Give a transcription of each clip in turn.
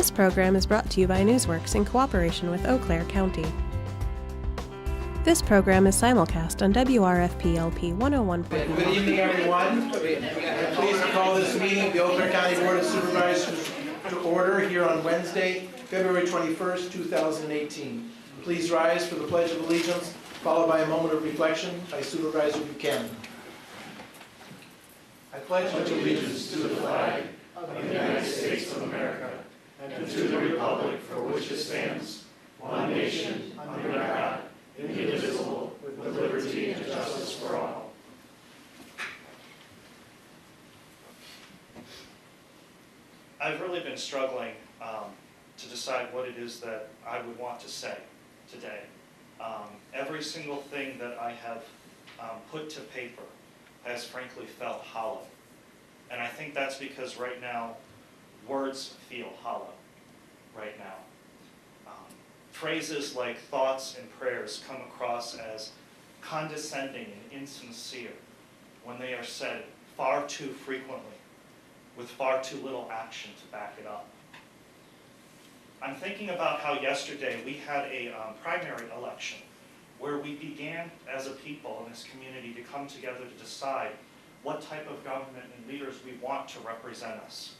This program is brought to you by Newsworks in cooperation with Eau Claire County. This program is simulcast on WRFP-LP 101.9. Good evening, everyone. I'm pleased to call this meeting of the Eau Claire County Board of Supervisors to order here on Wednesday, February 21st, 2018. Please rise for the Pledge of Allegiance, followed by a moment of reflection by Supervisor Buchanan. I pledge allegiance to the flag of the United States of America and to the republic for which it stands, one nation, under God, indivisible, with liberty and justice for all. I've really been struggling to decide what it is that I would want to say today. Every single thing that I have put to paper has frankly felt hollow. And I think that's because right now, words feel hollow right now. Phrases like thoughts and prayers come across as condescending and insincere when they are said far too frequently with far too little action to back it up. I'm thinking about how yesterday we had a primary election where we began as a people in this community to come together to decide what type of government and leaders we want to represent us.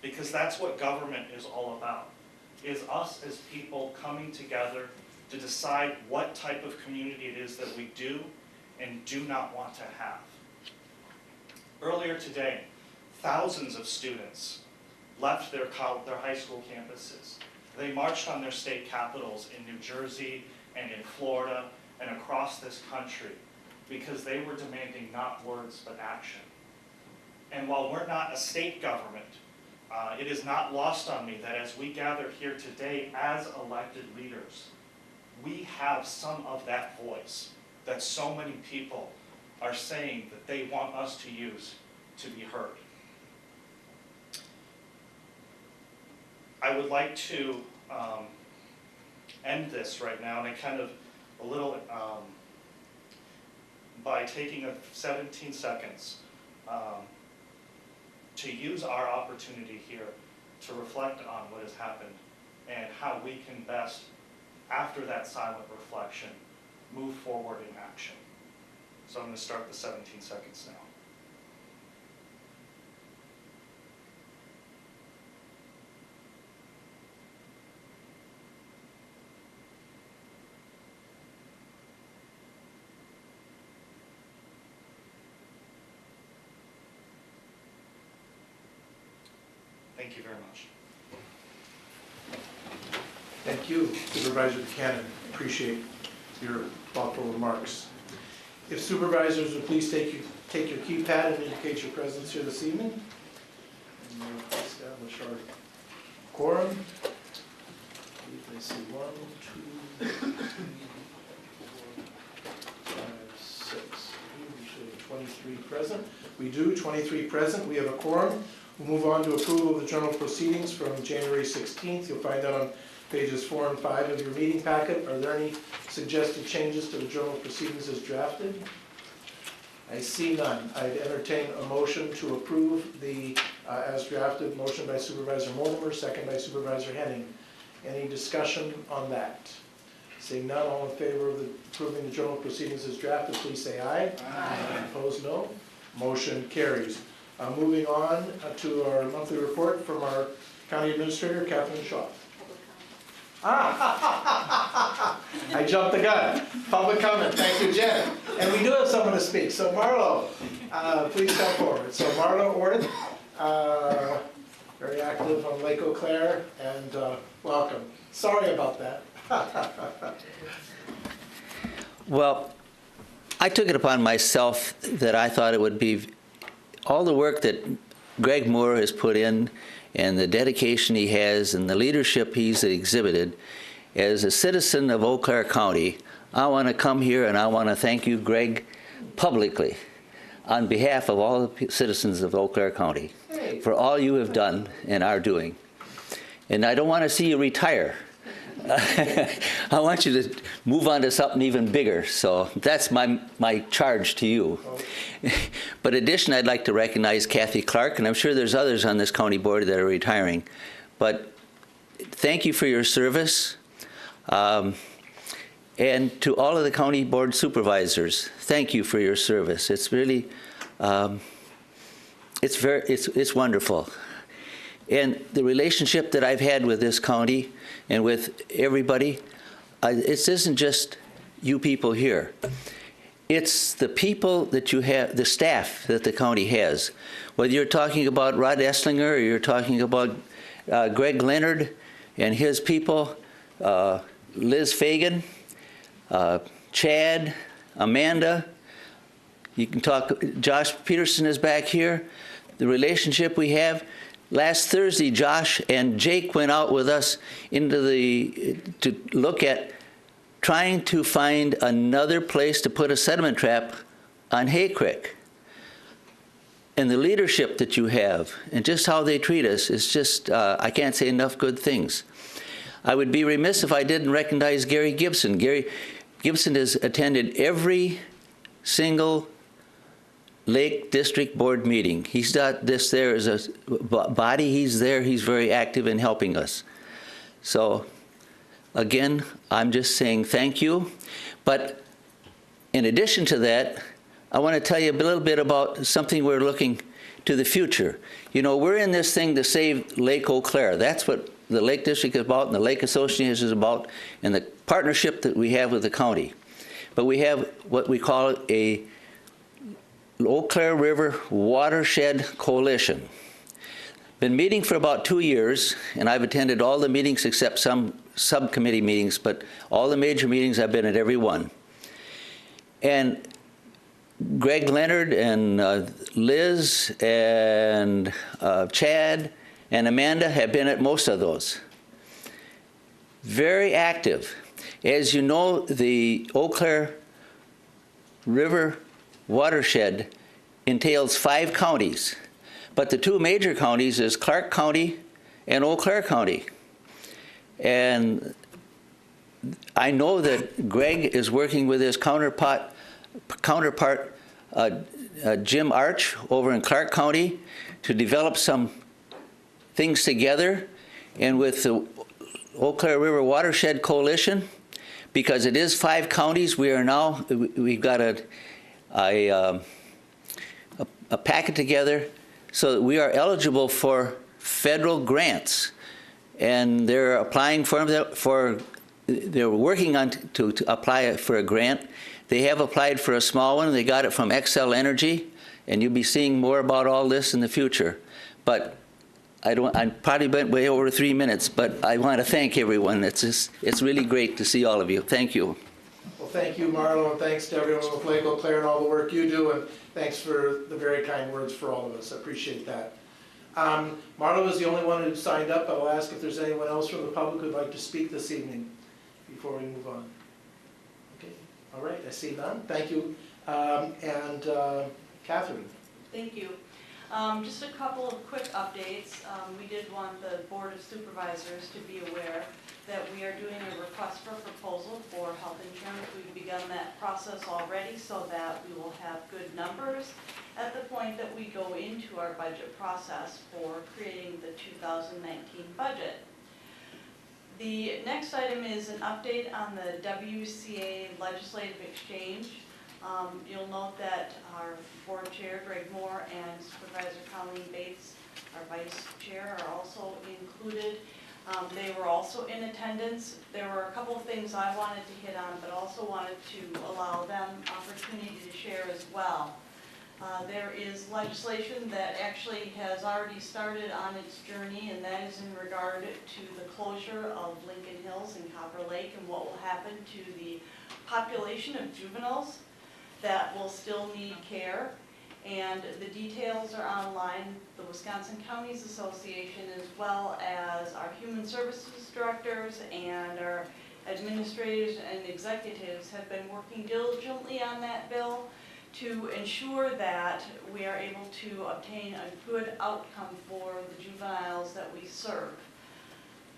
Because that's what government is all about, is us as people coming together to decide what type of community it is that we do and do not want to have. Earlier today, thousands of students left their high school campuses. They marched on their state capitals in New Jersey and in Florida and across this country because they were demanding not words but action. And while we're not a state government, it is not lost on me that as we gather here today as elected leaders, we have some of that voice that so many people are saying that they want us to use to be heard. I would like to end this right now, and I kind of a little by taking 17 seconds to use our opportunity here to reflect on what has happened and how we can best, after that silent reflection, move forward in action. So I'm going to start the 17 seconds now. Thank you very much. Thank you, Supervisor Buchanan. Appreciate your thoughtful remarks. If supervisors would please take your keypad and indicate your presence here this evening. And we'll establish our quorum. I see 1, 2, 3, 4, 5, 6. We should have 23 present. We do, 23 present. We have a quorum. We'll move on to approval of the journal proceedings from January 16th. You'll find that on pages 4 and 5 of your meeting packet. Are there any suggested changes to the journal proceedings as drafted? I see none. I'd entertain a motion to approve the as drafted. Motion by Supervisor Mortimer, second by Supervisor Henning. Any discussion on that? Seeing none, all in favor of approving the journal proceedings as drafted, please say aye. Aye. Opposed, no. Motion carries. Moving on to our monthly report from our County Administrator, Kathleen Shaw. I jumped the gun. Public comment. Thank you, Jen. And we do have someone to speak. So Marlo, please come forward. So Marlo Orth, very active on Lake Eau Claire, and welcome. Sorry about that. Well, I took it upon myself that I thought it would be all the work that Greg Moore has put in and the dedication he has and the leadership he's exhibited. As a citizen of Eau Claire County, I want to come here and I want to thank you, Greg, publicly on behalf of all the citizens of Eau Claire County for all you have done and are doing. And I don't want to see you retire. I want you to move on to something even bigger. So that's my charge to you. But in addition, I'd like to recognize Kathy Clark, and I'm sure there's others on this county board that are retiring. But thank you for your service. And to all of the county board supervisors, thank you for your service. It's really, it's wonderful. And the relationship that I've had with this county and with everybody, it isn't just you people here. It's the people that you have, the staff that the county has. Whether you're talking about Rod Esslinger or you're talking about Greg Leonard and his people, Liz Fagan, Chad, Amanda, you can talk, Josh Peterson is back here. The relationship we have. Last Thursday, Josh and Jake went out with us to look at trying to find another place to put a sediment trap on Hay Creek. And the leadership that you have and just how they treat us is just, I can't say enough good things. I would be remiss if I didn't recognize Gary Gibson. Gary Gibson has attended every single Lake District Board meeting. He's got this there as a body. He's there. He's very active in helping us. So, again, I'm just saying thank you. But in addition to that, I want to tell you a little bit about something we're looking to the future. You know, we're in this thing to save Lake Eau Claire. That's what the Lake District is about and the Lake Association is about and the partnership that we have with the county. But we have what we call a Eau Claire River Watershed Coalition. Been meeting for about 2 years, and I've attended all the meetings except some subcommittee meetings, but all the major meetings I've been at every one. And Greg Leonard and Liz and Chad and Amanda have been at most of those. Very active. As you know, the Eau Claire River watershed entails 5 counties, but the 2 major counties is Clark County and Eau Claire County. And I know that Greg is working with his counterpart Jim Arch over in Clark County to develop some things together, and with the Eau Claire River Watershed Coalition, because it is 5 counties, we've got a packet together so that we are eligible for federal grants, and they're applying they're working on to apply for a grant. They have applied for a small one. They got it from Xcel Energy, and you'll be seeing more about all this in the future. But I probably went way over 3 minutes, but I want to thank everyone. It's really great to see all of you. Thank you. Well, thank you, Marlo, and thanks to everyone with Lake Eau Claire and all the work you do, and thanks for the very kind words for all of us. I appreciate that. Marlo is the only one who signed up. I'll ask if there's anyone else from the public who'd like to speak this evening before we move on. Okay, all right, I see none. Thank you. Catherine. Thank you. Just a couple of quick updates. We did want the Board of Supervisors to be aware that we are doing a request for proposal for health insurance. We've begun that process already so that we will have good numbers at the point that we go into our budget process for creating the 2019 budget. The next item is an update on the WCA Legislative Exchange. You'll note that our board chair, Greg Moore, and Supervisor Colleen Bates, our vice chair, are also included. They were also in attendance. There were a couple of things I wanted to hit on, but also wanted to allow them opportunity to share as well. There is legislation that actually has already started on its journey, and that is in regard to the closure of Lincoln Hills and Copper Lake and what will happen to the population of juveniles that will still need care. And the details are online. The Wisconsin Counties Association, as well as our human services directors and our administrators and executives, have been working diligently on that bill to ensure that we are able to obtain a good outcome for the juveniles that we serve.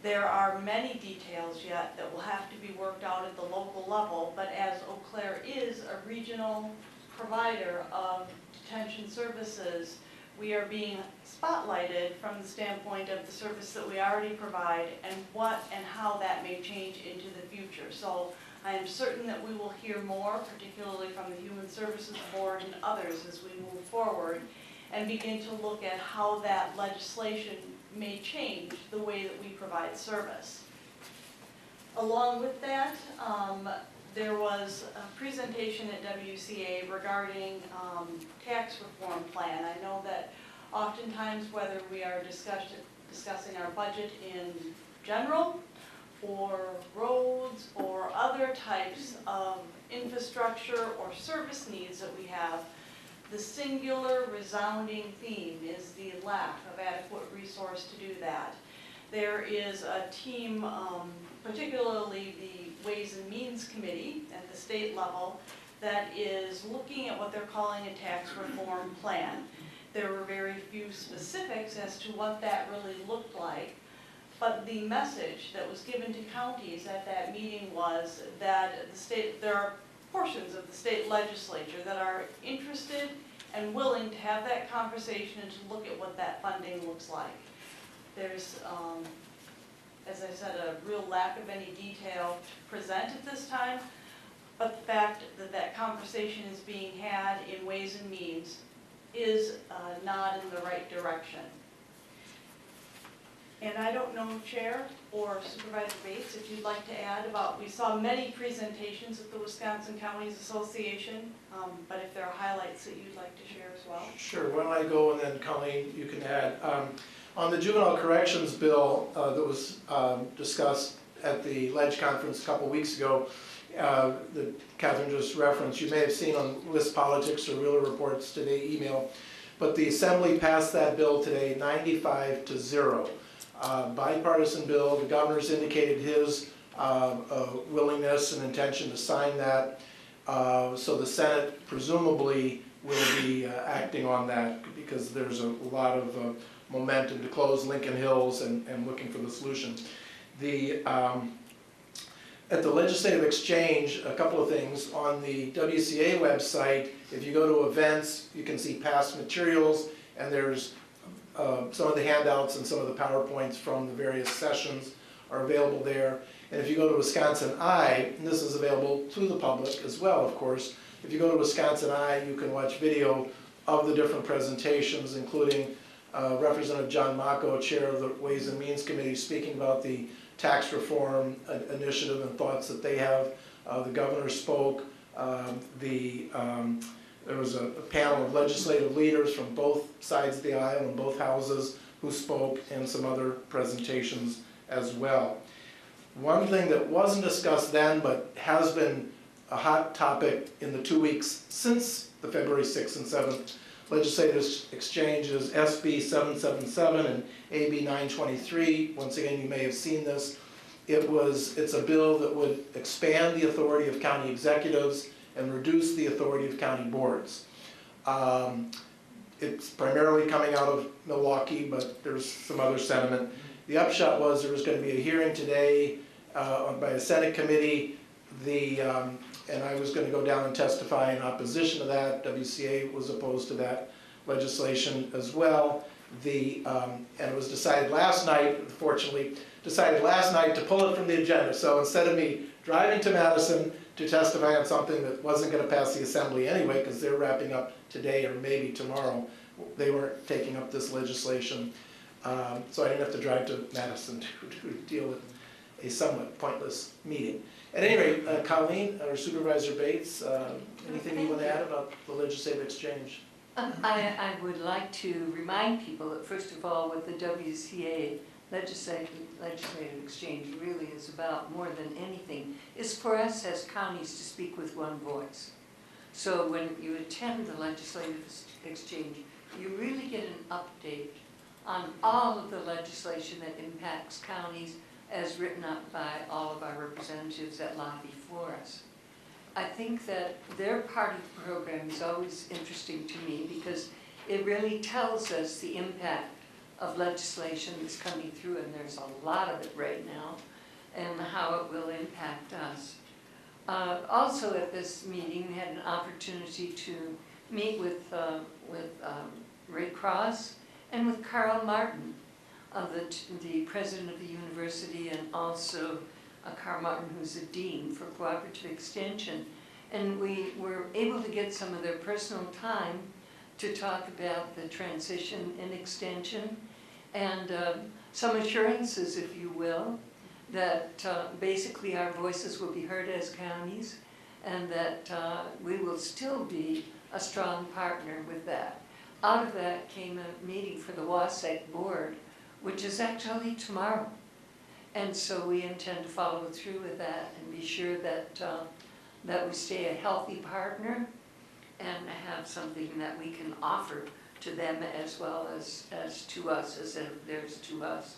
There are many details yet that will have to be worked out at the local level, but as Eau Claire is a regional provider of detention services, we are being spotlighted from the standpoint of the service that we already provide and what and how that may change into the future. So I am certain that we will hear more, particularly from the Human Services Board and others as we move forward and begin to look at how that legislation may change the way that we provide service. Along with that, there was a presentation at WCA regarding tax reform plan. I know that oftentimes whether we are discussing our budget in general or roads or other types of infrastructure or service needs that we have, the singular resounding theme is the lack of adequate resource to do that. There is a team, particularly the Ways and Means Committee at the state level, that is looking at what they're calling a tax reform plan. There were very few specifics as to what that really looked like, but the message that was given to counties at that meeting was that there are portions of the state legislature that are interested and willing to have that conversation and to look at what that funding looks like. There's, as I said, a real lack of any detail to present at this time, but the fact that that conversation is being had in Ways and Means is a nod in the right direction. And I don't know, Chair or Supervisor Bates, if you'd like to add about, we saw many presentations at the Wisconsin Counties Association, but if there are highlights that you'd like to share as well. Sure, why don't I go and then Colleen, you can add. On the juvenile corrections bill that was discussed at the Ledge Conference a couple weeks ago, that Catherine just referenced, you may have seen on List Politics or Wheeler Reports today email, but the Assembly passed that bill today 95-0. Bipartisan bill. The governor's indicated his willingness and intention to sign that. So the Senate presumably will be acting on that because there's a lot of momentum to close Lincoln Hills and looking for the solution. At the Legislative Exchange, a couple of things. On the WCA website, if you go to events, you can see past materials, and there's some of the handouts and some of the PowerPoints from the various sessions are available there. And if you go to Wisconsin Eye, and this is available to the public as well, of course, if you go to Wisconsin Eye, you can watch video of the different presentations, including Representative John Mako, chair of the Ways and Means Committee, speaking about the tax reform initiative and thoughts that they have. The governor spoke. There was a panel of legislative leaders from both sides of the aisle and both houses who spoke, and some other presentations as well. One thing that wasn't discussed then but has been a hot topic in the 2 weeks since the February 6th and 7th Legislative Exchange is SB 777 and AB 923. Once again, you may have seen this. It's a bill that would expand the authority of county executives and reduce the authority of county boards. It's primarily coming out of Milwaukee, but there's some other sentiment. The upshot was there was going to be a hearing today by a Senate committee, and I was going to go down and testify in opposition to that. WCA was opposed to that legislation as well. And it was decided last night, unfortunately, to pull it from the agenda. So instead of me driving to Madison to testify on something that wasn't going to pass the Assembly anyway, because they're wrapping up today or maybe tomorrow, they weren't taking up this legislation. So I didn't have to drive to Madison to deal with a somewhat pointless meeting. At any rate, Colleen or Supervisor Bates, anything you want to add about the Legislative Exchange? I would like to remind people that, first of all, what the WCA Legislative Exchange really is about more than anything is for us as counties to speak with one voice. So when you attend the Legislative Exchange, you really get an update on all of the legislation that impacts counties as written up by all of our representatives that lobby for us. I think that their party program is always interesting to me because it really tells us the impact of legislation that's coming through, and there's a lot of it right now, and how it will impact us. Also at this meeting, we had an opportunity to meet with Ray Cross, and with Carl Martin, the president of the university, and also Carl Martin, who's a dean for Cooperative Extension. And we were able to get some of their personal time to talk about the transition in Extension and some assurances, if you will, that basically our voices will be heard as counties and that we will still be a strong partner with that. Out of that came a meeting for the WASEC board, which is actually tomorrow. And so we intend to follow through with that and be sure that that we stay a healthy partner and have something that we can offer to them as well as to us, as theirs to us.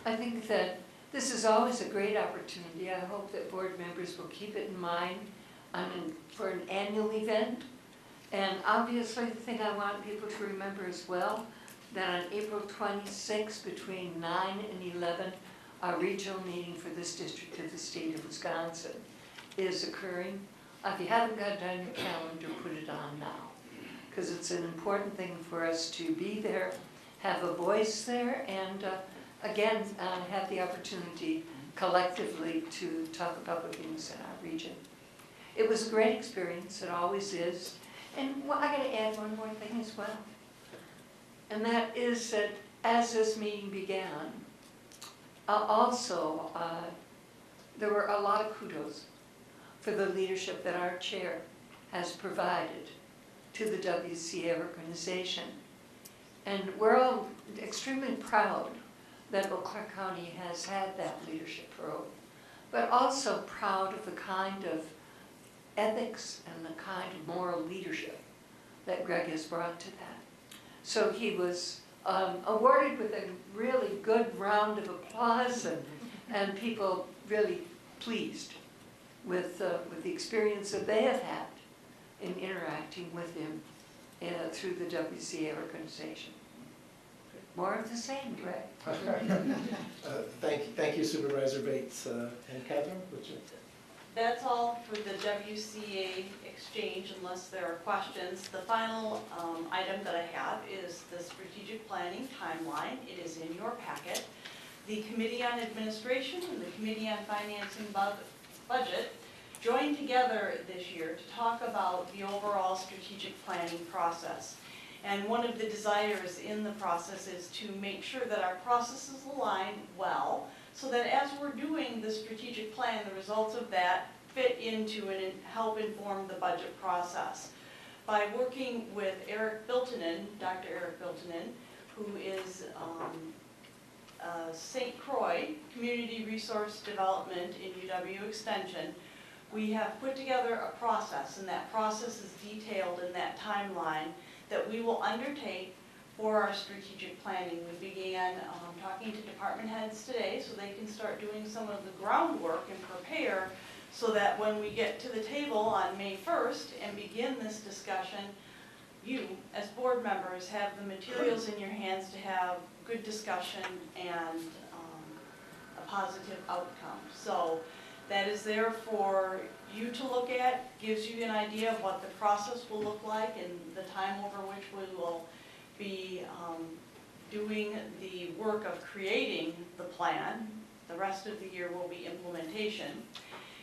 I think that this is always a great opportunity. I hope that board members will keep it in mind for an annual event. And obviously the thing I want people to remember as well, that on April 26th between 9 and 11, our regional meeting for this district of the state of Wisconsin is occurring. If you haven't got it on your calendar, put it on now, because it's an important thing for us to be there, have a voice there, and again, have the opportunity collectively to talk about the things in our region. It was a great experience, it always is. And well, I gotta add one more thing as well. And that is that as this meeting began, there were a lot of kudos for the leadership that our chair has provided to the WCA organization. And we're all extremely proud that Eau Claire County has had that leadership role, but also proud of the kind of ethics and the kind of moral leadership that Greg has brought to that. So he was awarded with a really good round of applause and people really pleased with the experience that they have had in interacting with him through the WCA organization. More of the same, Greg. Thank you, Supervisor Bates. And Catherine, would you? That's all for the WCA exchange, unless there are questions. The final item that I have is the strategic planning timeline. It is in your packet. The Committee on Administration and the Committee on Financing Budget joined together this year to talk about the overall strategic planning process. And one of the desires in the process is to make sure that our processes align well, so that as we're doing the strategic plan, the results of that fit into and help inform the budget process. By working with Eric Biltonen, Dr. Eric Biltonen, who is St. Croix Community Resource Development in UW Extension, we have put together a process, and that process is detailed in that timeline that we will undertake for our strategic planning. We began talking to department heads today so they can start doing some of the groundwork and prepare so that when we get to the table on May 1st and begin this discussion, you, as board members, have the materials in your hands to have good discussion and a positive outcome. So that is there for you to look at, gives you an idea of what the process will look like and the time over which we will be doing the work of creating the plan. The rest of the year will be implementation.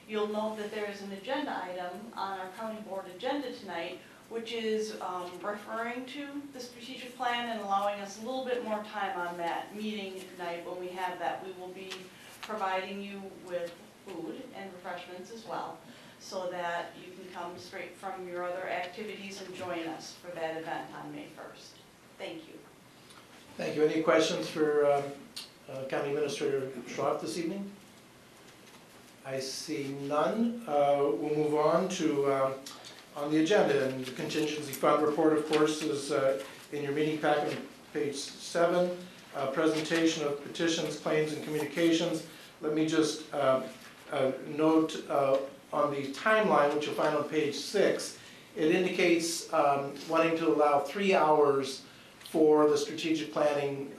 You'll note that there is an agenda item on our county board agenda tonight, which is referring to the strategic plan and allowing us a little bit more time on that meeting tonight. When we have that, we will be providing you with food and refreshments as well, so that you can come straight from your other activities and join us for that event on May 1st. Thank you. Thank you. Any questions for County Administrator Schroff this evening? I see none. We'll move on to on the agenda, and the contingency fund report, of course, is in your meeting packet on page 7. Presentation of petitions, claims, and communications. Let me just note on the timeline, which you'll find on page 6, it indicates wanting to allow 3 hours for the strategic planning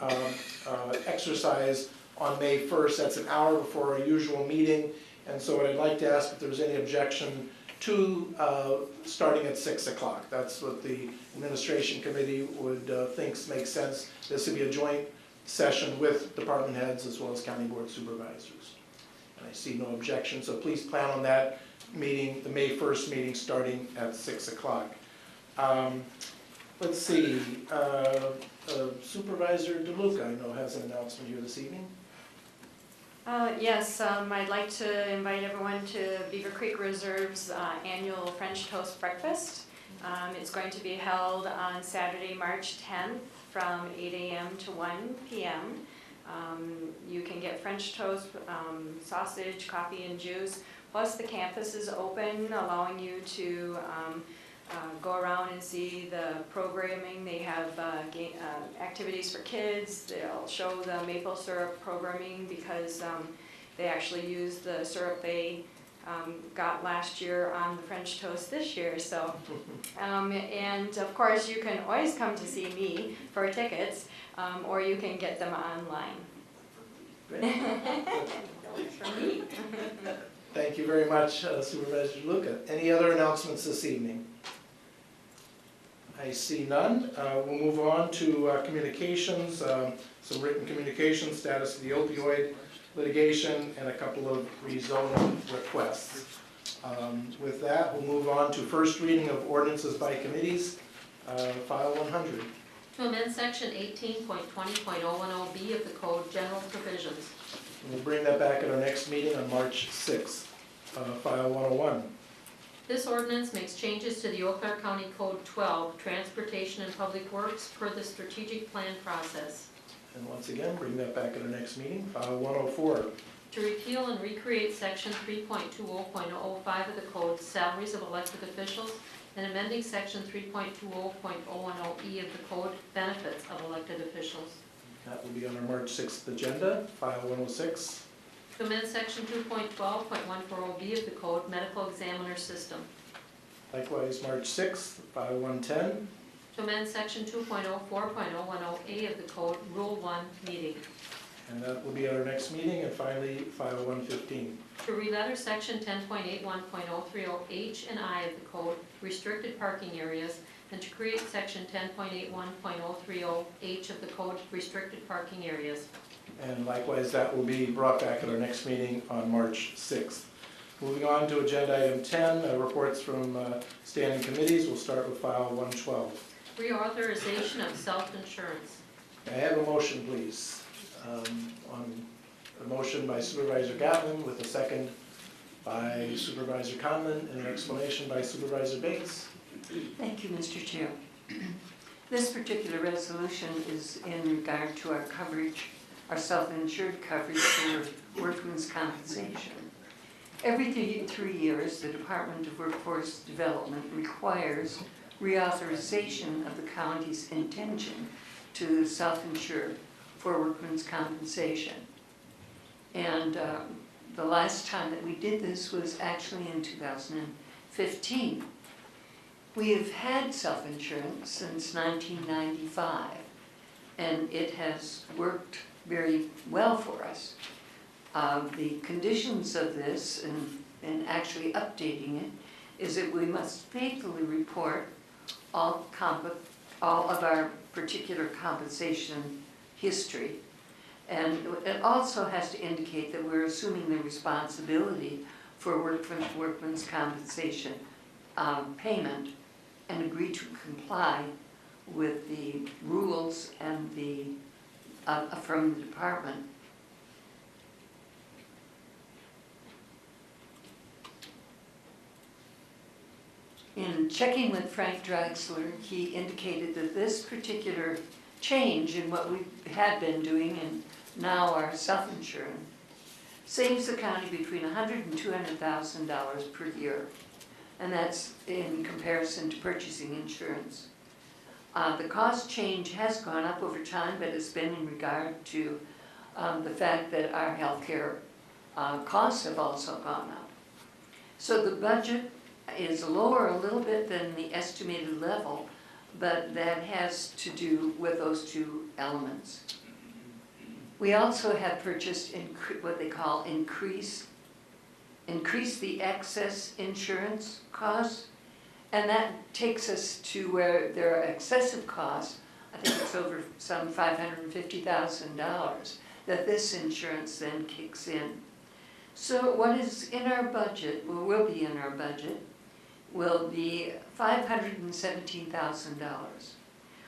exercise on May 1st. That's an hour before our usual meeting. And so what I'd like to ask if there's any objection starting at 6 o'clock. That's what the administration committee would thinks makes sense. This would be a joint session with department heads as well as county board supervisors. And I see no objection, so please plan on that meeting, the May 1st meeting, starting at 6 o'clock. Let's see, Supervisor DeLuca, I know, has an announcement here this evening. Yes, I'd like to invite everyone to Beaver Creek Reserve's annual French Toast Breakfast. It's going to be held on Saturday, March 10th from 8 a.m. to 1 p.m. You can get French toast, sausage, coffee, and juice. Plus, the campus is open, allowing you to go around and see the programming. They have activities for kids. They'll show the maple syrup programming because they actually use the syrup they got last year on the French toast this year. So, and of course, you can always come to see me for tickets, or you can get them online. For me. Thank you very much, Supervisor DeLuca. Any other announcements this evening? I see none. We'll move on to communications, some written communications, status of the opioid litigation, and a couple of rezoning requests. With that, we'll move on to first reading of ordinances by committees, file 100. To amend section 18.20.010B of the code, general provisions. And we'll bring that back at our next meeting on March 6th, file 101. This ordinance makes changes to the Eau Claire County Code 12, Transportation and Public Works, per the strategic plan process. And once again, bring that back at our next meeting, file 104. To repeal and recreate section 3.20.005 of the code, salaries of elected officials, and amending section 3.20.010E of the code, benefits of elected officials. That will be on our March 6th agenda, file 106. To amend section 2.12.140B of the code, medical examiner system. Likewise, March 6th, file 110. To amend section 2.04.010A of the code, rule 1, meeting. And that will be at our next meeting, and finally, file 115. To re-letter section 10.81.030H and I of the code, restricted parking areas, and to create section 10.81.030H of the code, restricted parking areas. And likewise, that will be brought back at our next meeting on March 6th. Moving on to agenda item 10, reports from standing committees. We'll start with file 112. Reauthorization of self-insurance. May I have a motion, please? On a motion by Supervisor Gatlin with a second by Supervisor Conlon and an explanation by Supervisor Bates. Thank you, Mr. Chair. This particular resolution is in regard to our coverage, our self-insured coverage for workmen's compensation. Every 3 years, the Department of Workforce Development requires reauthorization of the county's intention to self-insure for workmen's compensation. And the last time that we did this was actually in 2015. We have had self-insurance since 1995, and it has worked very well for us. The conditions of this and actually updating it is that we must faithfully report all of our particular compensation history. And it also has to indicate that we're assuming the responsibility for workman's compensation payment and agree to comply with the rules and the from the department. In checking with Frank Draxler, he indicated that this particular change in what we had been doing and now our self-insurance saves the county between $100,000 and $200,000 per year, and that's in comparison to purchasing insurance. The cost change has gone up over time, but it's been in regard to the fact that our healthcare costs have also gone up. So the budget is lower a little bit than the estimated level, but that has to do with those two elements. We also have purchased what they call increased increase the excess insurance costs. And that takes us to where there are excessive costs. I think it's over some $550,000 that this insurance then kicks in. So what is in our budget, or will be in our budget, will be $517,000,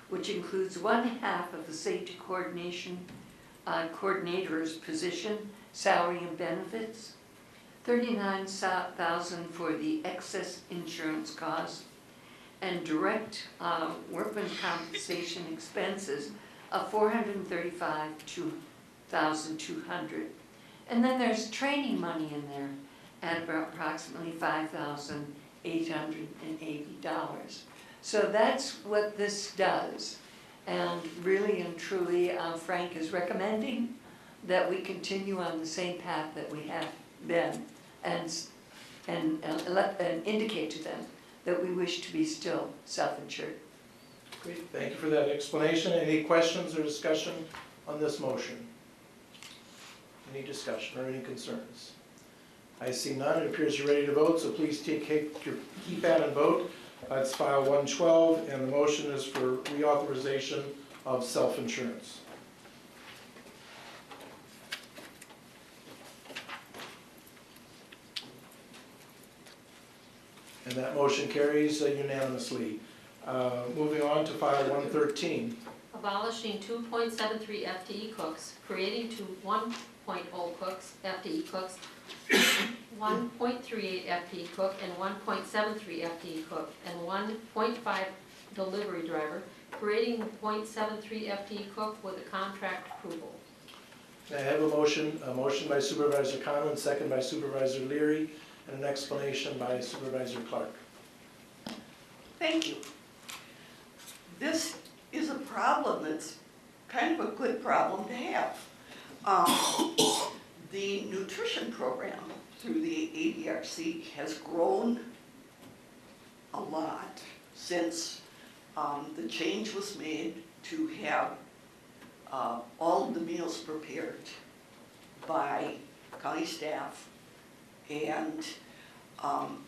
which includes 1/2 of the safety coordinator's position, salary and benefits, $39,000 for the excess insurance costs, and direct workman compensation expenses of $435,200. And then there's training money in there at about approximately $5,880. So that's what this does. And really and truly, Frank is recommending that we continue on the same path that we have been, and indicate to them that we wish to be still self-insured. Great, thank you for that explanation. Any questions or discussion on this motion? Any discussion or any concerns? I see none. It appears you're ready to vote, so please take your keypad and vote. It's file 112, and the motion is for reauthorization of self-insurance. And that motion carries unanimously. Moving on to file 113. Abolishing 2.73 FTE cooks, creating 1.0 cooks, FTE cooks, 1.38 FTE cook, and 1.73 FTE cook, and 1.5 delivery driver, creating 0.73 FTE cook with a contract approval. I have a motion by Supervisor Conlon, second by Supervisor Leary, and an explanation by Supervisor Clark. Thank you. This is a problem that's kind of a good problem to have. The nutrition program through the ADRC has grown a lot since the change was made to have all of the meals prepared by county staff, and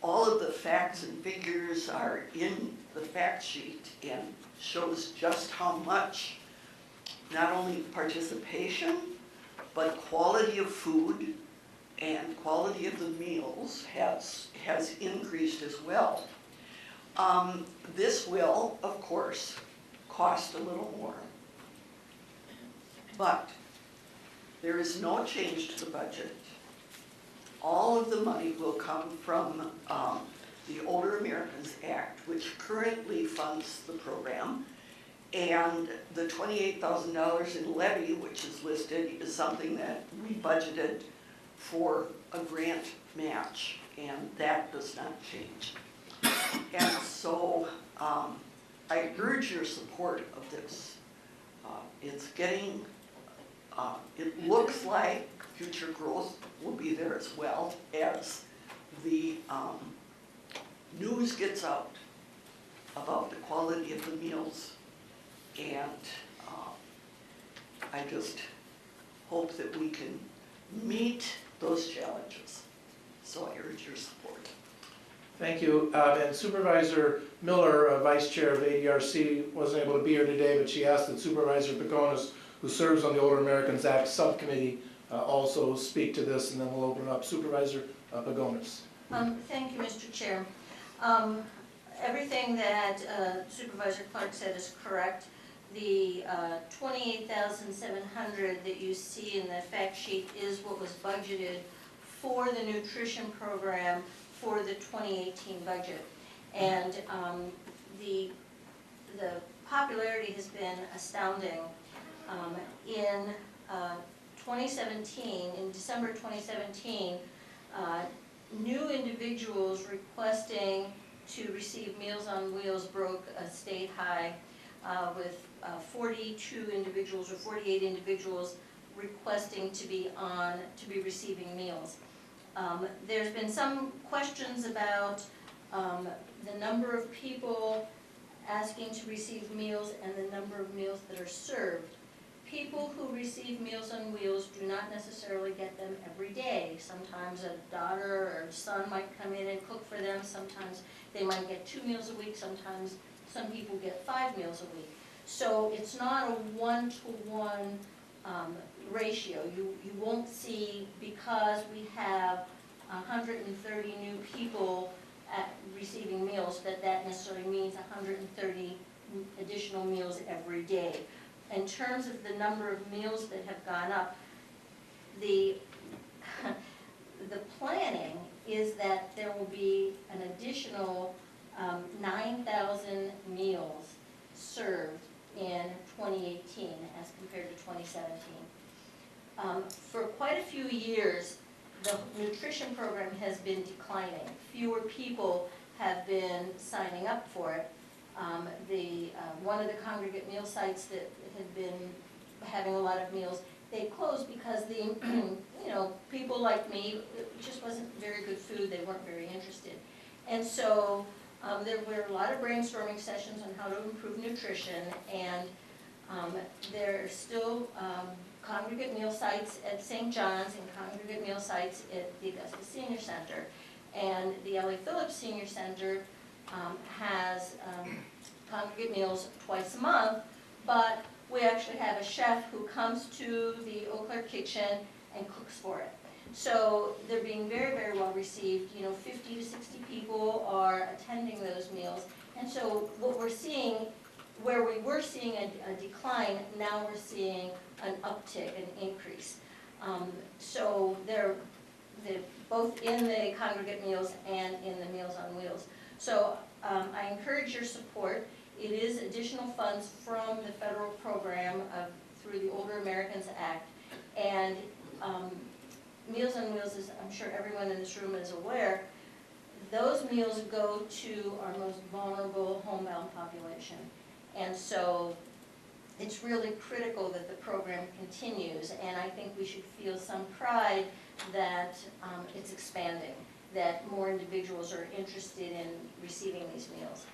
all of the facts and figures are in the fact sheet and shows just how much not only participation but quality of food and quality of the meals has increased as well. This will, of course, cost a little more, but there is no change to the budget. All of the money will come from the Older Americans Act, which currently funds the program, and the $28,000 in levy, which is listed, is something that we budgeted for a grant match, and that does not change. And so I urge your support of this. It's getting, it looks like future growth will be there as well as the news gets out about the quality of the meals, and I just hope that we can meet those challenges. So I urge your support. Thank you. And Supervisor Miller, Vice Chair of ADRC, wasn't able to be here today, but she asked that Supervisor Pagonis, who serves on the Older Americans Act Subcommittee, also speak to this, and then we'll open it up. Supervisor Pagonis. Thank you, Mr. Chair. Everything that Supervisor Clark said is correct. The $28,700 that you see in the fact sheet is what was budgeted for the nutrition program for the 2018 budget. And the popularity has been astounding. In 2017, in December 2017, new individuals requesting to receive Meals on Wheels broke a state high with 42 individuals or 48 individuals requesting to be receiving meals. There's been some questions about the number of people asking to receive meals and the number of meals that are served. people who receive Meals on Wheels do not necessarily get them every day. Sometimes a daughter or son might come in and cook for them, sometimes they might get 2 meals a week, sometimes some people get 5 meals a week. So it's not a one-to-one ratio. You won't see, because we have 130 new people receiving meals, that necessarily means 130 additional meals every day. In terms of the number of meals that have gone up, the planning is that there will be an additional 9,000 meals served in 2018 as compared to 2017. For quite a few years, the nutrition program has been declining. Fewer people have been signing up for it. One of the congregate meal sites that had been having a lot of meals, they closed because people like me, it just wasn't very good food, they weren't very interested. And so there were a lot of brainstorming sessions on how to improve nutrition, and there are still congregate meal sites at St. John's and congregate meal sites at the Augusta Senior Center. And the L.A. Phillips Senior Center has congregate meals twice a month, but we actually have a chef who comes to the Eau Claire kitchen and cooks for it. So they're being very, very well received. 50 to 60 people are attending those meals. And so what we're seeing, where we were seeing a decline, now we're seeing an uptick, an increase. So they're both in the congregate meals and in the Meals on Wheels. So I encourage your support. It is additional funds from the federal program through the Older Americans Act. And Meals on Wheels, is, I'm sure everyone in this room is aware, those meals go to our most vulnerable homebound population. And so it's really critical that the program continues, and I think we should feel some pride that it's expanding, that more individuals are interested in receiving these meals.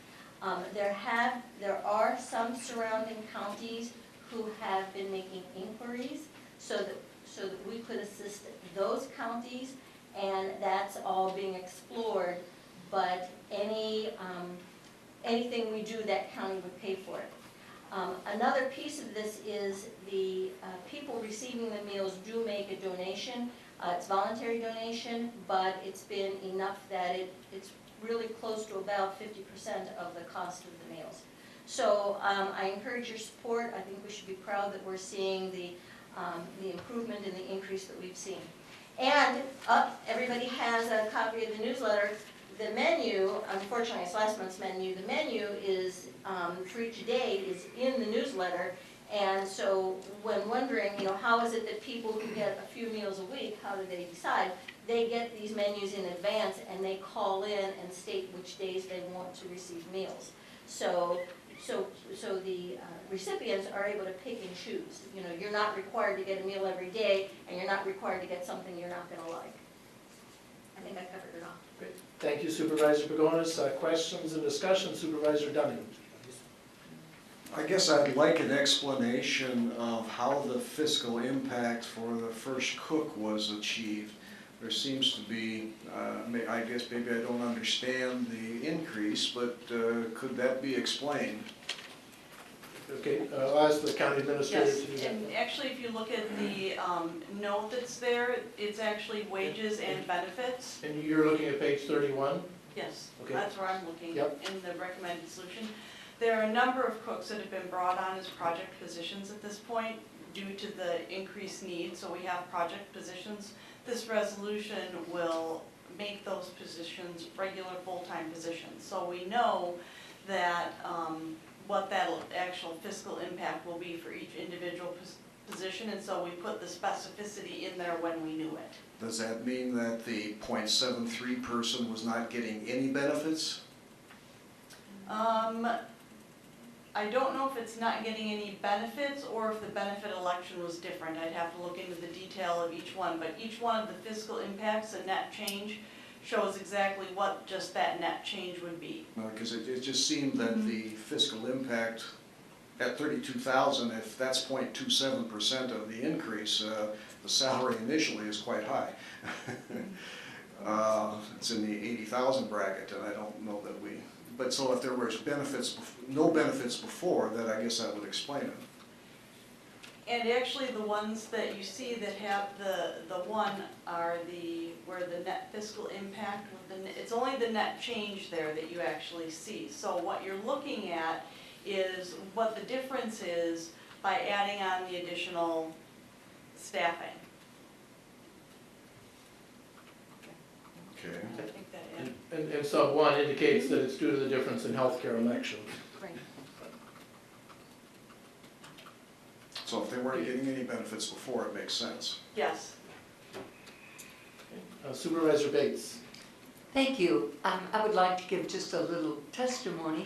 There are some surrounding counties who have been making inquiries so that we could assist those counties, and that's all being explored. But anything we do, that county would pay for it. Another piece of this is the people receiving the meals do make a donation. It's voluntary donation, but it's been enough that it's really close to about 50% of the cost of the meals. So I encourage your support. I think we should be proud that we're seeing the improvement and the increase that we've seen. And everybody has a copy of the newsletter. The menu, unfortunately, it's last month's menu. The menu is, for each day, is in the newsletter. And so when wondering, how is it that people who get a few meals a week, how do they decide? They get these menus in advance, and they call in and state which days they want to receive meals. So the recipients are able to pick and choose. You're not required to get a meal every day, and you're not required to get something you're not going to like. I think I covered it all. Great. Thank you, Supervisor Pagonis. Questions and discussion, Supervisor Dunning. I guess I'd like an explanation of how the fiscal impact for the first cook was achieved. There seems to be, I guess maybe I don't understand the increase, but could that be explained? Okay, I'll ask the county administrator Yes, to do that. and actually if you look at the note that's there, it's actually wages and benefits. And you're looking at page 31? Yes, Okay. that's where I'm looking Yep. in the recommended solution. There are a number of cooks that have been brought on as project positions at this point due to the increased need, so we have project positions. This resolution will make those positions regular full-time positions. So we know that what that actual fiscal impact will be for each individual position, and so we put the specificity in there when we knew it. Does that mean that the .73 person was not getting any benefits? I don't know if it's not getting any benefits or if the benefit election was different. I'd have to look into the detail of each one, but each one of the fiscal impacts and net change shows exactly what just that net change would be. Because it just seemed that the fiscal impact at 32,000, if that's 0.27% of the increase, the salary initially is quite high. It's in the 80,000 bracket, and I don't know that we, but so if there was benefits, no benefits before, then I guess that would explain it. And actually, the ones that you see that have the one are where the net fiscal impact, it's only the net change there that you actually see. So what you're looking at is what the difference is by adding on the additional staffing. Okay. I think that, yeah. And sub one indicates that it's due to the difference in healthcare elections. Right. So if they weren't getting any benefits before, it makes sense. Yes. Supervisor Bates. Thank you. I would like to give just a little testimony.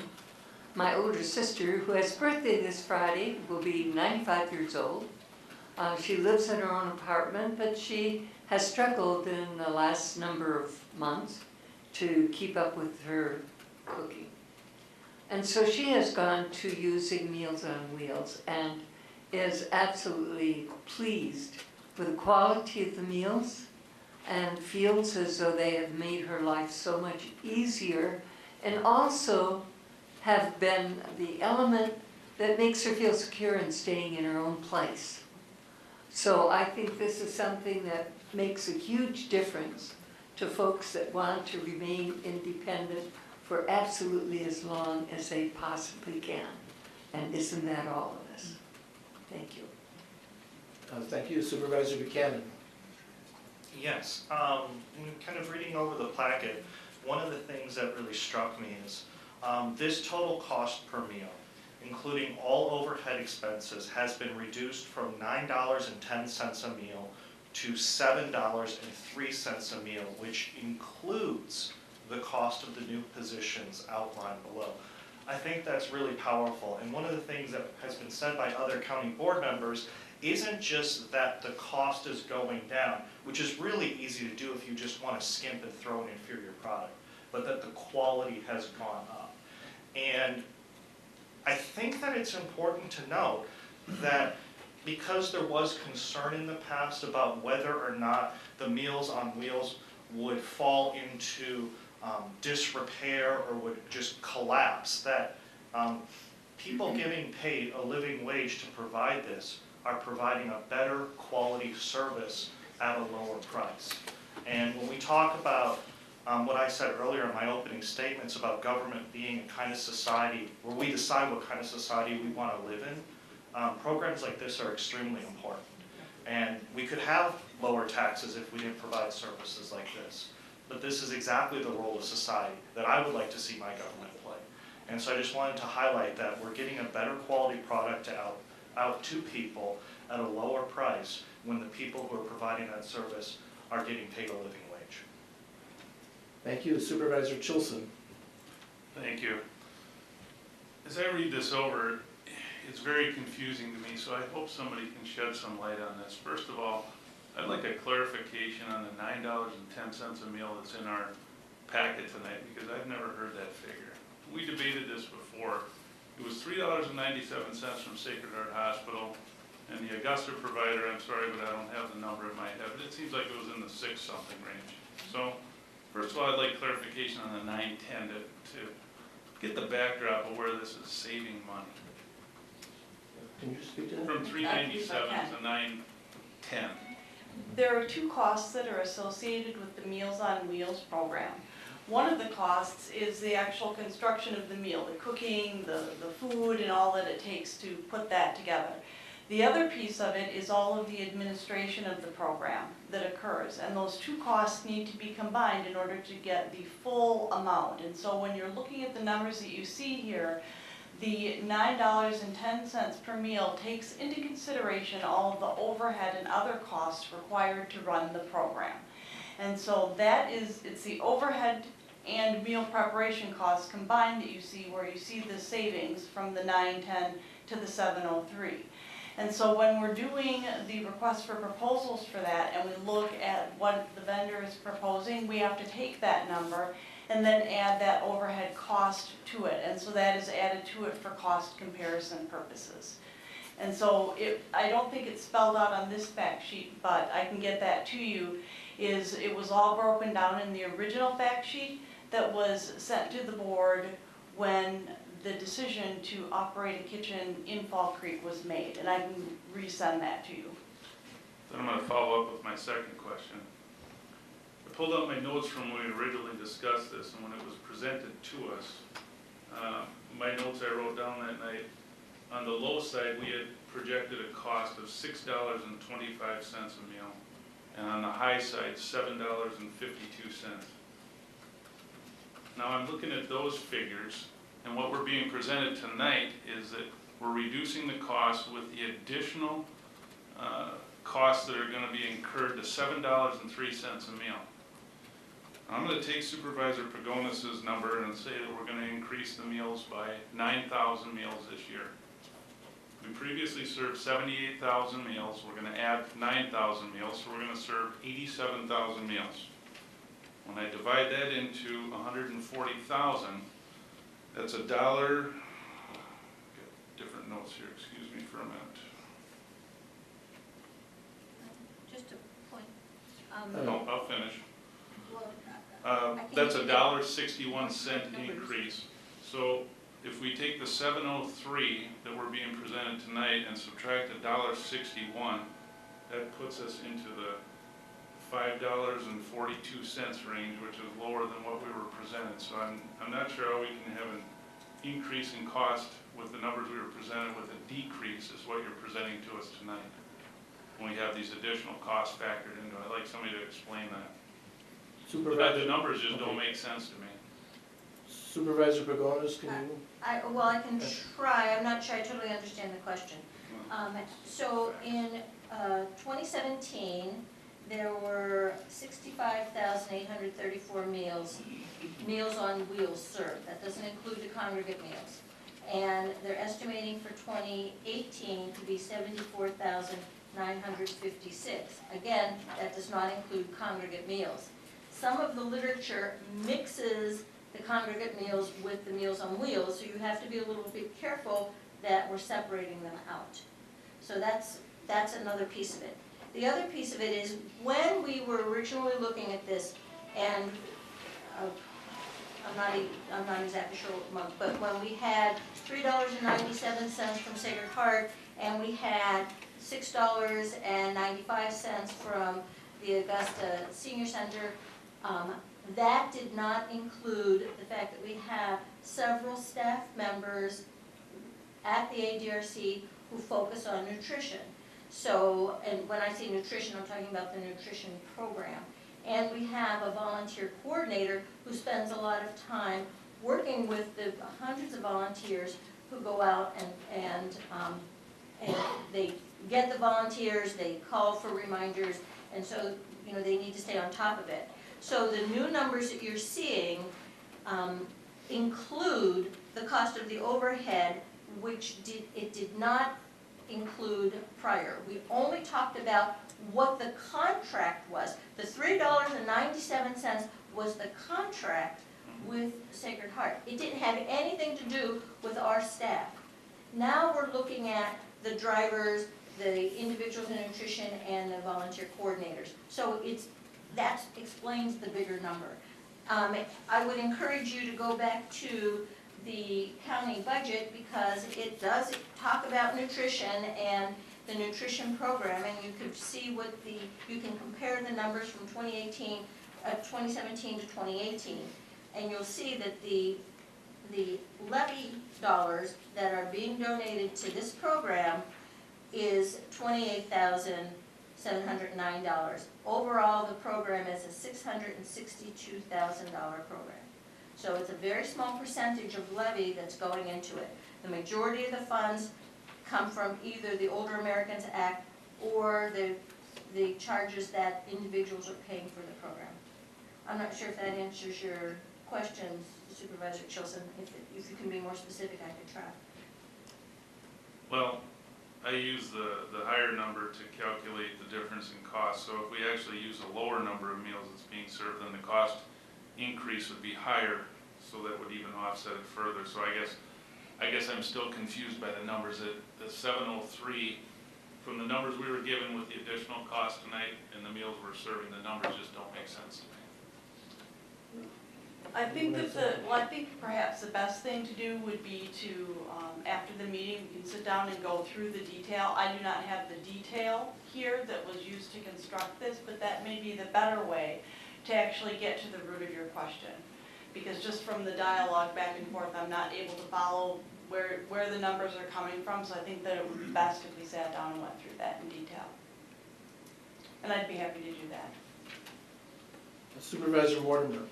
My older sister, who has birthday this Friday, will be 95 years old. She lives in her own apartment, but she has struggled in the last number of months to keep up with her cooking. And so she has gone to using Meals on Wheels and is absolutely pleased with the quality of the meals and feels as though they have made her life so much easier, and also have been the element that makes her feel secure in staying in her own place. So I think this is something that makes a huge difference to folks that want to remain independent for absolutely as long as they possibly can. And isn't that all of us? Thank you. Thank you. Supervisor Buchanan. Yes, kind of reading over the packet, one of the things that really struck me is this total cost per meal, including all overhead expenses, has been reduced from $9.10 a meal to $7.03 a meal, which includes the cost of the new positions outlined below. I think that's really powerful, and one of the things that has been said by other county board members isn't just that the cost is going down, which is really easy to do if you just want to skimp and throw an inferior product, but that the quality has gone up. And I think that it's important to note that because there was concern in the past about whether or not the Meals on Wheels would fall into disrepair or would just collapse, that people getting paid a living wage to provide this are providing a better quality service at a lower price. And when we talk about what I said earlier in my opening statements about government being a kind of society where we decide what kind of society we want to live in, programs like this are extremely important. And we could have lower taxes if we didn't provide services like this. But this is exactly the role of society that I would like to see my government play. And so I just wanted to highlight that we're getting a better quality product out to people at a lower price when the people who are providing that service are getting paid a living wage. Thank you. Supervisor Chilson. Thank you. As I read this over, it's very confusing to me, so I hope somebody can shed some light on this. First of all, I'd like a clarification on the $9.10 a meal that's in our packet tonight, because I've never heard that figure. We debated this before. It was $3.97 from Sacred Heart Hospital, and the Augusta provider, I'm sorry, but I don't have the number in my head, but it seems like it was in the 6-something range. So, first of all, I'd like clarification on the $9.10 to get the backdrop of where this is saving money. Can you speak to that? From $3.97 to $9.10. There are two costs that are associated with the Meals on Wheels program. One of the costs is the actual construction of the meal, the cooking, the food, and all that it takes to put that together. The other piece of it is all of the administration of the program that occurs, and those two costs need to be combined in order to get the full amount. And so when you're looking at the numbers that you see here, the $9.10 per meal takes into consideration all of the overhead and other costs required to run the program. And so it's the overhead and meal preparation costs combined that you see, where you see the savings from the $9.10 to the $7.03. And so when we're doing the request for proposals for that and we look at what the vendor is proposing, we have to take that number and then add that overhead cost to it. And so that is added to it for cost comparison purposes. And so I don't think it's spelled out on this fact sheet, but I can get that to you, it was all broken down in the original fact sheet that was sent to the board when the decision to operate a kitchen in Fall Creek was made, and I can resend that to you. Then I'm gonna follow up with my second question. I pulled out my notes from when we originally discussed this and when it was presented to us. My notes I wrote down that night, on the low side, we had projected a cost of $6.25 a meal, and on the high side, $7.52. Now I'm looking at those figures, and what we're being presented tonight is that we're reducing the cost with the additional costs that are going to be incurred to $7.03 a meal. I'm going to take Supervisor Pagonis's number and say that we're going to increase the meals by 9,000 meals this year. We previously served 78,000 meals. We're going to add 9,000 meals, so we're going to serve 87,000 meals. When I divide that into 140,000, that's $1. Got different notes here, excuse me for a minute. Just a point. No, I'll finish. Well, That's $1.61 increase. So if we take the 703 that we're being presented tonight and subtract $1.61, that puts us into the $5.42 range, which is lower than what we were presented. So I'm not sure how we can have an increase in cost with the numbers we were presented with. A decrease is what you're presenting to us tonight, when we have these additional costs factored into it. I'd like somebody to explain that. The numbers just don't make sense to me. Supervisor Pagonis, can you? Well, I can try. I'm not sure I totally understand the question. So in 2017, there were 65,834 meals on wheels served. That doesn't include the congregate meals. And they're estimating for 2018 to be 74,956. Again, that does not include congregate meals. Some of the literature mixes the congregate meals with the Meals on Wheels, so you have to be a little bit careful that we're separating them out. So that's another piece of it. The other piece of it is when we were originally looking at this, and I'm not exactly sure what month, but when we had $3.97 from Sacred Heart and we had $6.95 from the Augusta Senior Center, that did not include the fact that we have several staff members at the ADRC who focus on nutrition. So, and when I say nutrition, I'm talking about the nutrition program. And we have a volunteer coordinator who spends a lot of time working with the hundreds of volunteers who go out and they get the volunteers, they call for reminders, and so, you know, they need to stay on top of it. So the new numbers that you're seeing include the cost of the overhead, which did not include prior. We only talked about what the contract was. The $3.97 was the contract with Sacred Heart. It didn't have anything to do with our staff. Now we're looking at the drivers, the individuals in nutrition, and the volunteer coordinators. So that explains the bigger number. I would encourage you to go back to the county budget because it does talk about nutrition and the nutrition program, and you could see you can compare the numbers from 2017 to 2018, and you'll see that the levy dollars that are being donated to this program is $28,709. Overall, the program is a $662,000 program. So it's a very small percentage of levy that's going into it. The majority of the funds come from either the Older Americans Act or the charges that individuals are paying for the program. I'm not sure if that answers your questions, Supervisor Chilson. If you can be more specific, I could try. Well, I use the higher number to calculate the difference in cost. So if we actually use a lower number of meals that's being served, then the cost increase would be higher, so that would even offset it further. So I guess I'm still confused by the numbers. The 703, from the numbers we were given with the additional cost tonight and the meals we're serving, the numbers just don't make sense to me. I think I think perhaps the best thing to do would be to, after the meeting, we can sit down and go through the detail. I do not have the detail here that was used to construct this, but that may be the better way to actually get to the root of your question. Because just from the dialogue back and forth, I'm not able to follow where the numbers are coming from, so I think that it would be best if we sat down and went through that in detail. And I'd be happy to do that. Supervisor Wardenberg.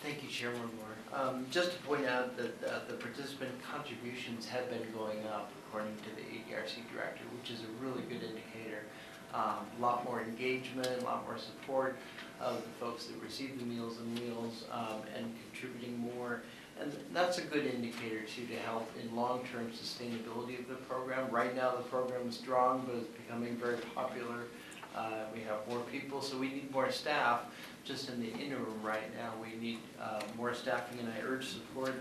Thank you, Chairman Moore. Just to point out that the participant contributions have been going up according to the ADRC director, which is a really good indicator. A lot more engagement, a lot more support of the folks that receive the Meals on Wheels and contributing more. And that's a good indicator too to help in long-term sustainability of the program. Right now the program is strong, but it's becoming very popular. We have more people, so we need more staff. Just in the interim right now, we need more staffing, and I urge support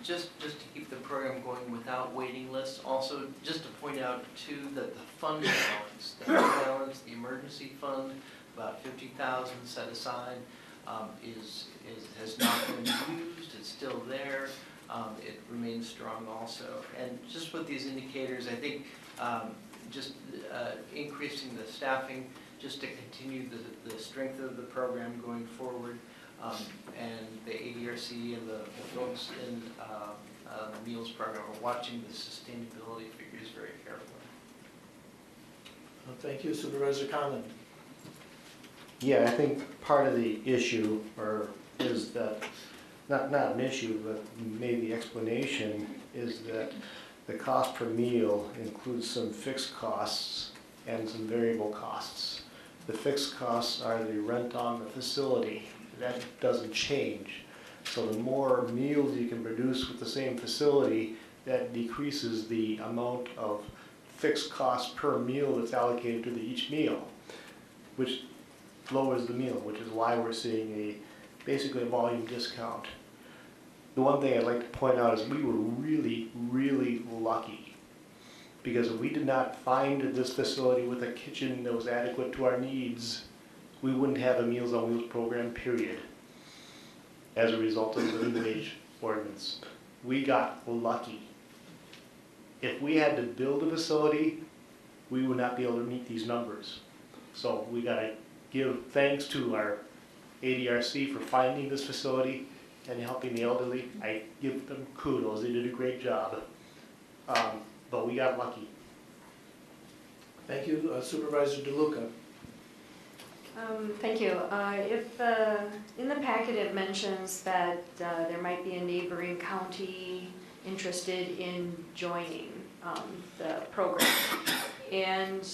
just to keep the program going without waiting lists. Also, just to point out too that the fund balance, the emergency fund, about 50,000 set aside, has not been used. It's still there. It remains strong also. And just with these indicators, I think just increasing the staffing just to continue the strength of the program going forward, and the ADRC and the folks in the Meals program are watching the sustainability figures very carefully. Well, thank you, Supervisor Conlon. Yeah, I think part of the issue is that, not an issue, but maybe the explanation is that the cost per meal includes some fixed costs and some variable costs. The fixed costs are the rent on the facility. That doesn't change. So the more meals you can produce with the same facility, that decreases the amount of fixed cost per meal that's allocated to each meal, which lowers the meal, which is why we're seeing basically a volume discount. The one thing I'd like to point out is we were really, really lucky, because if we did not find this facility with a kitchen that was adequate to our needs, we wouldn't have a Meals on Wheels program, period, as a result of the living wage ordinance. We got lucky. If we had to build a facility, we would not be able to meet these numbers. So we got to give thanks to our ADRC for finding this facility and helping the elderly. I give them kudos. They did a great job. But we got lucky. Thank you, Supervisor DeLuca. Thank you. If in the packet it mentions that there might be a neighboring county interested in joining the program, and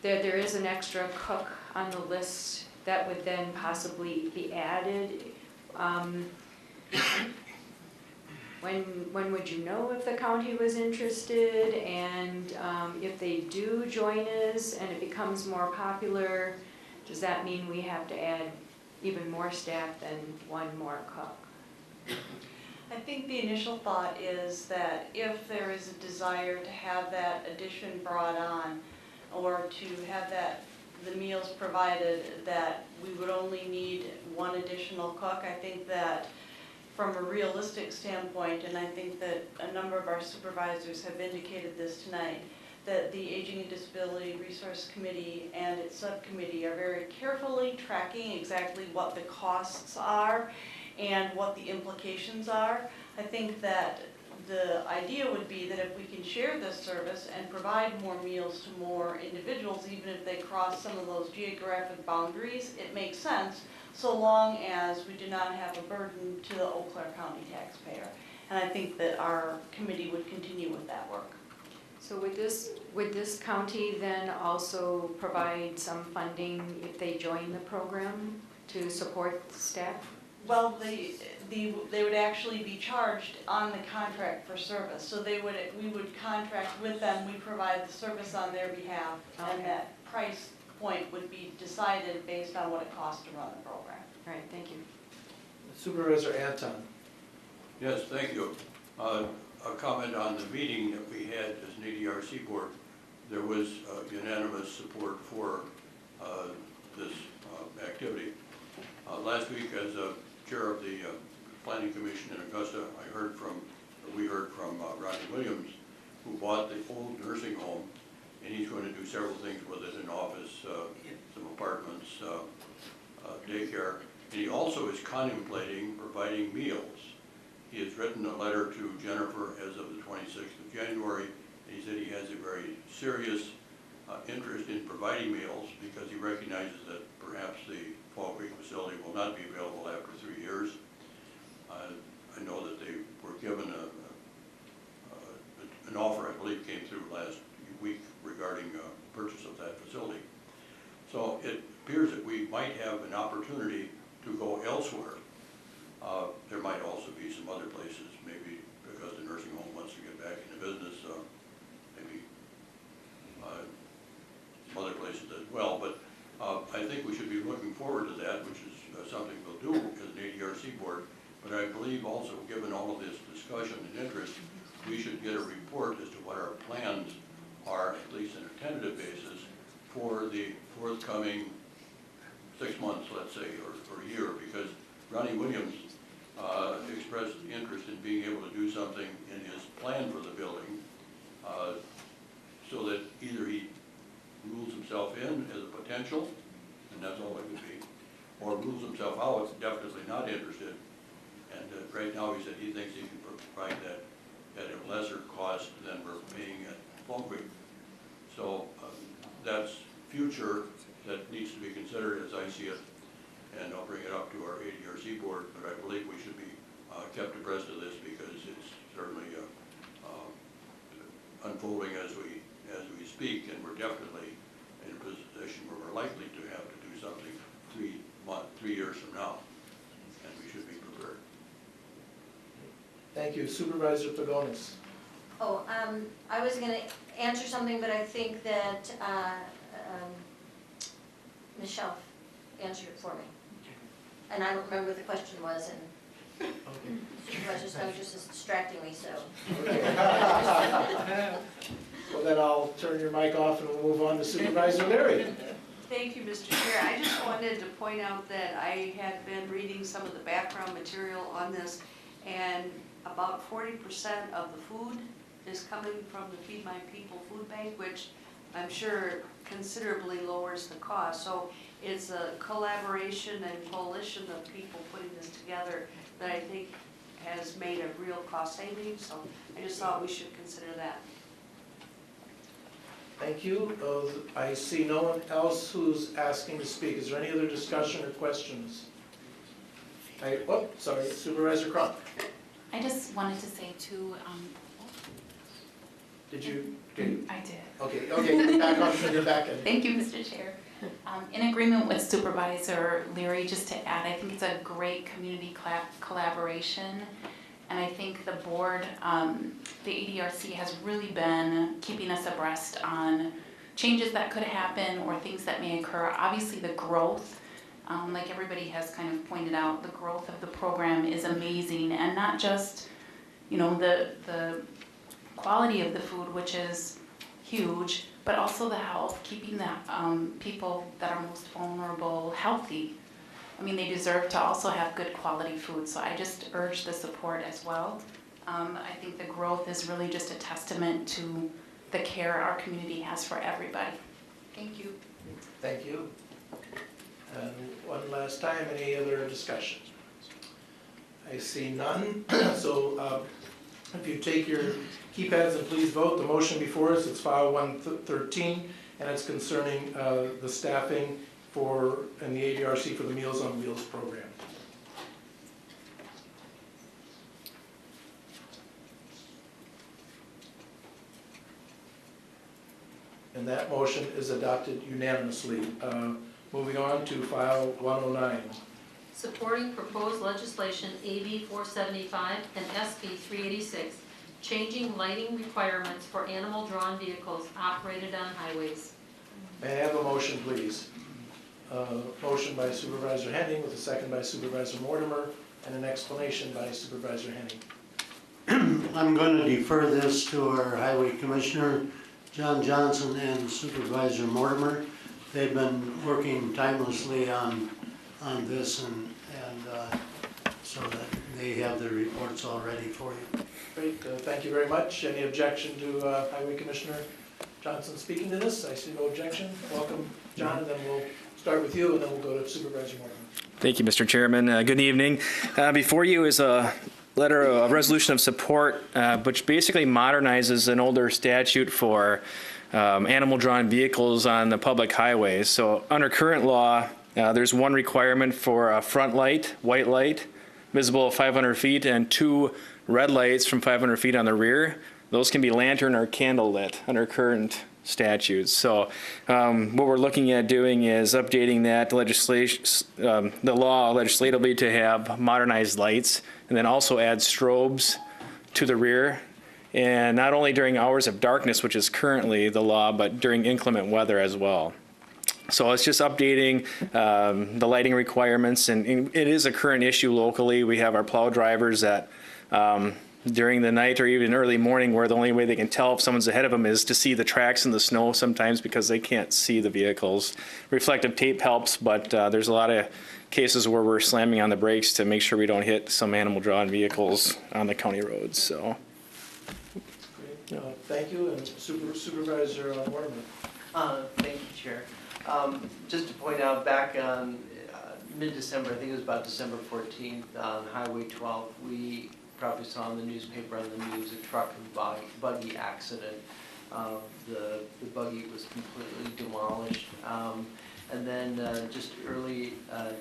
there is an extra cook on the list that would then possibly be added. When would you know if the county was interested, and if they do join us and it becomes more popular, does that mean we have to add even more staff than one more cook? I think the initial thought is that if there is a desire to have that addition brought on, or to have the meals provided, that we would only need one additional cook. I think that from a realistic standpoint, and I think that a number of our supervisors have indicated this tonight, that the Aging and Disability Resource Committee and its subcommittee are very carefully tracking exactly what the costs are and what the implications are. I think that the idea would be that if we can share this service and provide more meals to more individuals, even if they cross some of those geographic boundaries, it makes sense, so long as we do not have a burden to the Eau Claire County taxpayer. And I think that our committee would continue with that work. So would this county then also provide some funding if they join the program to support staff? Well, we would actually be charged on the contract for service. So we would contract with them, we provide the service on their behalf, Okay. and that price point would be decided based on what it costs to run the program. All right, thank you. Supervisor Anton. Yes, thank you. A comment on the meeting that we had as an ADRC board. There was unanimous support for this activity. Last week, as chair of the Planning Commission in Augusta, we heard from Ronnie Williams, who bought the old nursing home, and he's going to do several things with it, an office, some apartments, daycare. And he also is contemplating providing meals. He has written a letter to Jennifer as of the 26th of January, and he said he has a very serious interest in providing meals because he recognizes that perhaps the Fall Creek facility will not be available after 3 years. I know that they were given an offer, I believe, came through last week regarding purchase of that facility. So it appears that we might have an opportunity to go elsewhere. There might also be some other places, maybe because the nursing home wants to get back into business, maybe some other places as well. But I think we should be looking forward to that, which is something we'll do as an ADRC board. But I believe also, given all of this discussion and interest, we should get a report as to what our plans are, at least on a tentative basis, for the forthcoming 6 months, let's say, or a year, because Ronnie Williams expressed interest in being able to do something in his plan for the building so that either he rules himself in as a potential, and that's all it could be, or rules himself out, definitely not interested. And right now he said he thinks he can provide that at a lesser cost than we're paying at Fall Creek. So that's future that needs to be considered as I see it, and I'll bring it up to our ADRC board, but I believe we should be kept abreast of this because it's certainly unfolding as we speak, and we're definitely in a position where we're likely to have to do something 3 years from now, and we should be prepared. Thank you. Supervisor Pagonis. Oh, I was going to answer something, but I think that Michelle answered it for me. And I don't remember what the question was, and Supervisor Stoners is distracting me, so. Well, then I'll turn your mic off and we'll move on to Supervisor Leary. Thank you, Mr. Chair. I just wanted to point out that I had been reading some of the background material on this, and about 40% of the food is coming from the Feed My People food bank, which I'm sure considerably lowers the cost. So it's a collaboration and coalition of people putting this together that I think has made a real cost saving. So I just thought we should consider that. Thank you. I see no one else who's asking to speak. Is there any other discussion or questions? Sorry, Supervisor Cronk. I just wanted to say too, Did you? I did. Okay, back on for the back end. Thank you, Mr. Chair. In agreement with Supervisor Leary, just to add, I think it's a great community collaboration. And I think the board, the ADRC has really been keeping us abreast on changes that could happen or things that may occur. Obviously the growth, like everybody has kind of pointed out, the growth of the program is amazing, and not just, you know, the quality of the food, which is huge, but also the health, keeping the people that are most vulnerable healthy. I mean, they deserve to also have good quality food, so I just urge the support as well. I think the growth is really just a testament to the care our community has for everybody. Thank you. Thank you. And one last time, any other discussion? I see none. So if you take your keypads and please vote. The motion before us, it's file 113, and it's concerning the staffing in the ADRC for the Meals on Wheels program. And that motion is adopted unanimously. Moving on to file 109. Supporting proposed legislation AB 475 and SB 386, changing lighting requirements for animal-drawn vehicles operated on highways. May I have a motion, please? Motion by Supervisor Henning with a second by Supervisor Mortimer and an explanation by Supervisor Henning. I'm going to defer this to our Highway Commissioner, John Johnson, and Supervisor Mortimer. They've been working timelessly on this, and so that they have their reports all ready for you. Great, thank you very much. Any objection to Highway Commissioner Johnson speaking to this? I see no objection. Welcome, John, and then we'll start with you, and then we'll go to Supervisor Mortimer. Thank you, Mr. Chairman. Good evening. Before you is a resolution of support, which basically modernizes an older statute for animal-drawn vehicles on the public highways. So under current law, there's one requirement for a front light, white light, visible at 500 feet, and 2 red lights from 500 feet on the rear. Those can be lantern or candle lit under current statutes. So what we're looking at doing is updating that legislation, the law legislatively, to have modernized lights, and then also add strobes to the rear. And not only during hours of darkness, which is currently the law, but during inclement weather as well. So it's just updating the lighting requirements, and it is a current issue locally. We have our plow drivers that during the night or even early morning, where the only way they can tell if someone's ahead of them is to see the tracks in the snow sometimes, because they can't see the vehicles. Reflective tape helps, but there's a lot of cases where we're slamming on the brakes to make sure we don't hit some animal-drawn vehicles on the county roads. So. Great. Thank you, and Supervisor Mortimer. Thank you, Chair. Just to point out, back on mid-December, I think it was about December 14th, on Highway 12, we probably saw in the newspaper, on the news, a truck and buggy accident. The buggy was completely demolished. And then just early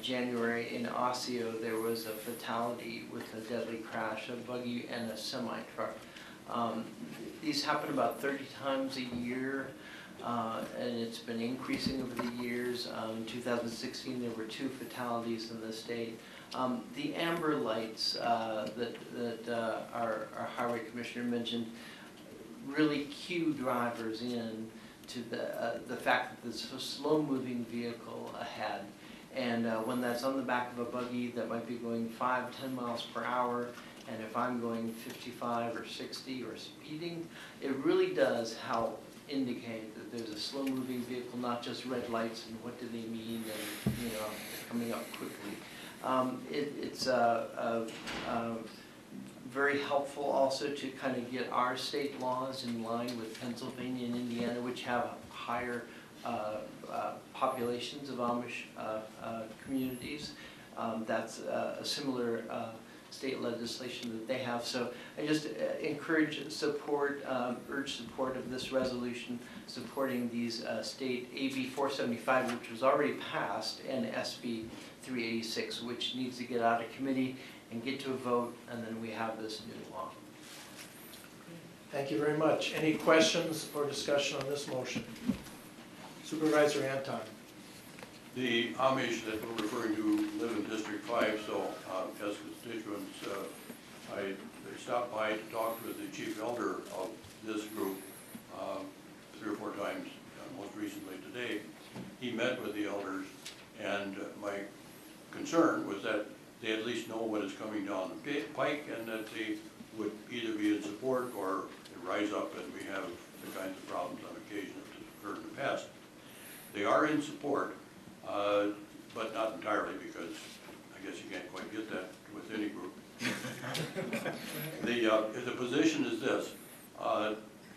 January in Osseo, there was a fatality with a deadly crash, a buggy and a semi-truck. These happen about 30 times a year. And it's been increasing over the years. In 2016, there were 2 fatalities in the state. The amber lights that our highway commissioner mentioned really cue drivers in to the fact that there's a slow-moving vehicle ahead. And when that's on the back of a buggy that might be going 5-10 miles per hour, and if I'm going 55 or 60 or speeding, it really does help indicate that there's a slow-moving vehicle, not just red lights and what do they mean, and coming up quickly. It's very helpful also to kind of get our state laws in line with Pennsylvania and Indiana, which have higher populations of Amish communities. That's a similar state legislation that they have. So I just encourage support, urge support of this resolution, supporting these state AB 475, which was already passed, and SB 386, which needs to get out of committee and get to a vote, and then we have this new law. Thank you very much. Any questions or discussion on this motion? Supervisor Anton. The Amish that we're referring to live in District 5, so as constituents, I stopped by to talk with the chief elder of this group 3 or 4 times, most recently today. He met with the elders, and my concern was that they at least know what is coming down the pike, and that they would either be in support or rise up, and we have the kinds of problems on occasion that have occurred in the past. They are in support, but not entirely, because I guess you can't quite get that with any group. The position is this,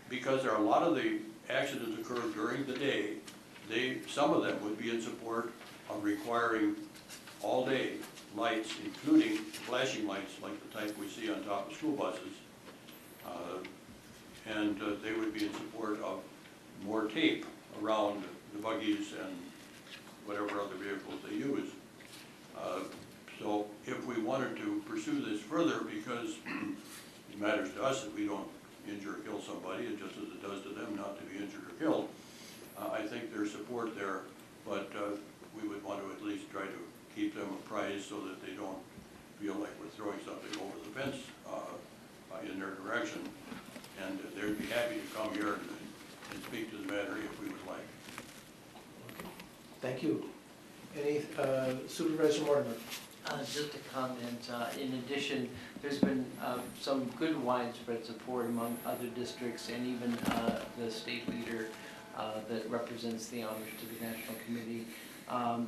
because there are a lot of the accidents occur during the day, some of them would be in support of requiring all-day lights, including flashing lights like the type we see on top of school buses, and they would be in support of more tape around the buggies and whatever other vehicles they use. So if we wanted to pursue this further, because it matters to us that we don't injure or kill somebody, and just as it does to them not to be injured or killed, I think there's support there, but we would want to at least try to keep them apprised so that they don't feel like we're throwing something over the fence in their direction. And they'd be happy to come here and speak to the matter if we would like. Thank you. Any Supervisor Mortimer? Just a comment, in addition, there's been some good widespread support among other districts and even the state leader that represents the Amish to the National Committee.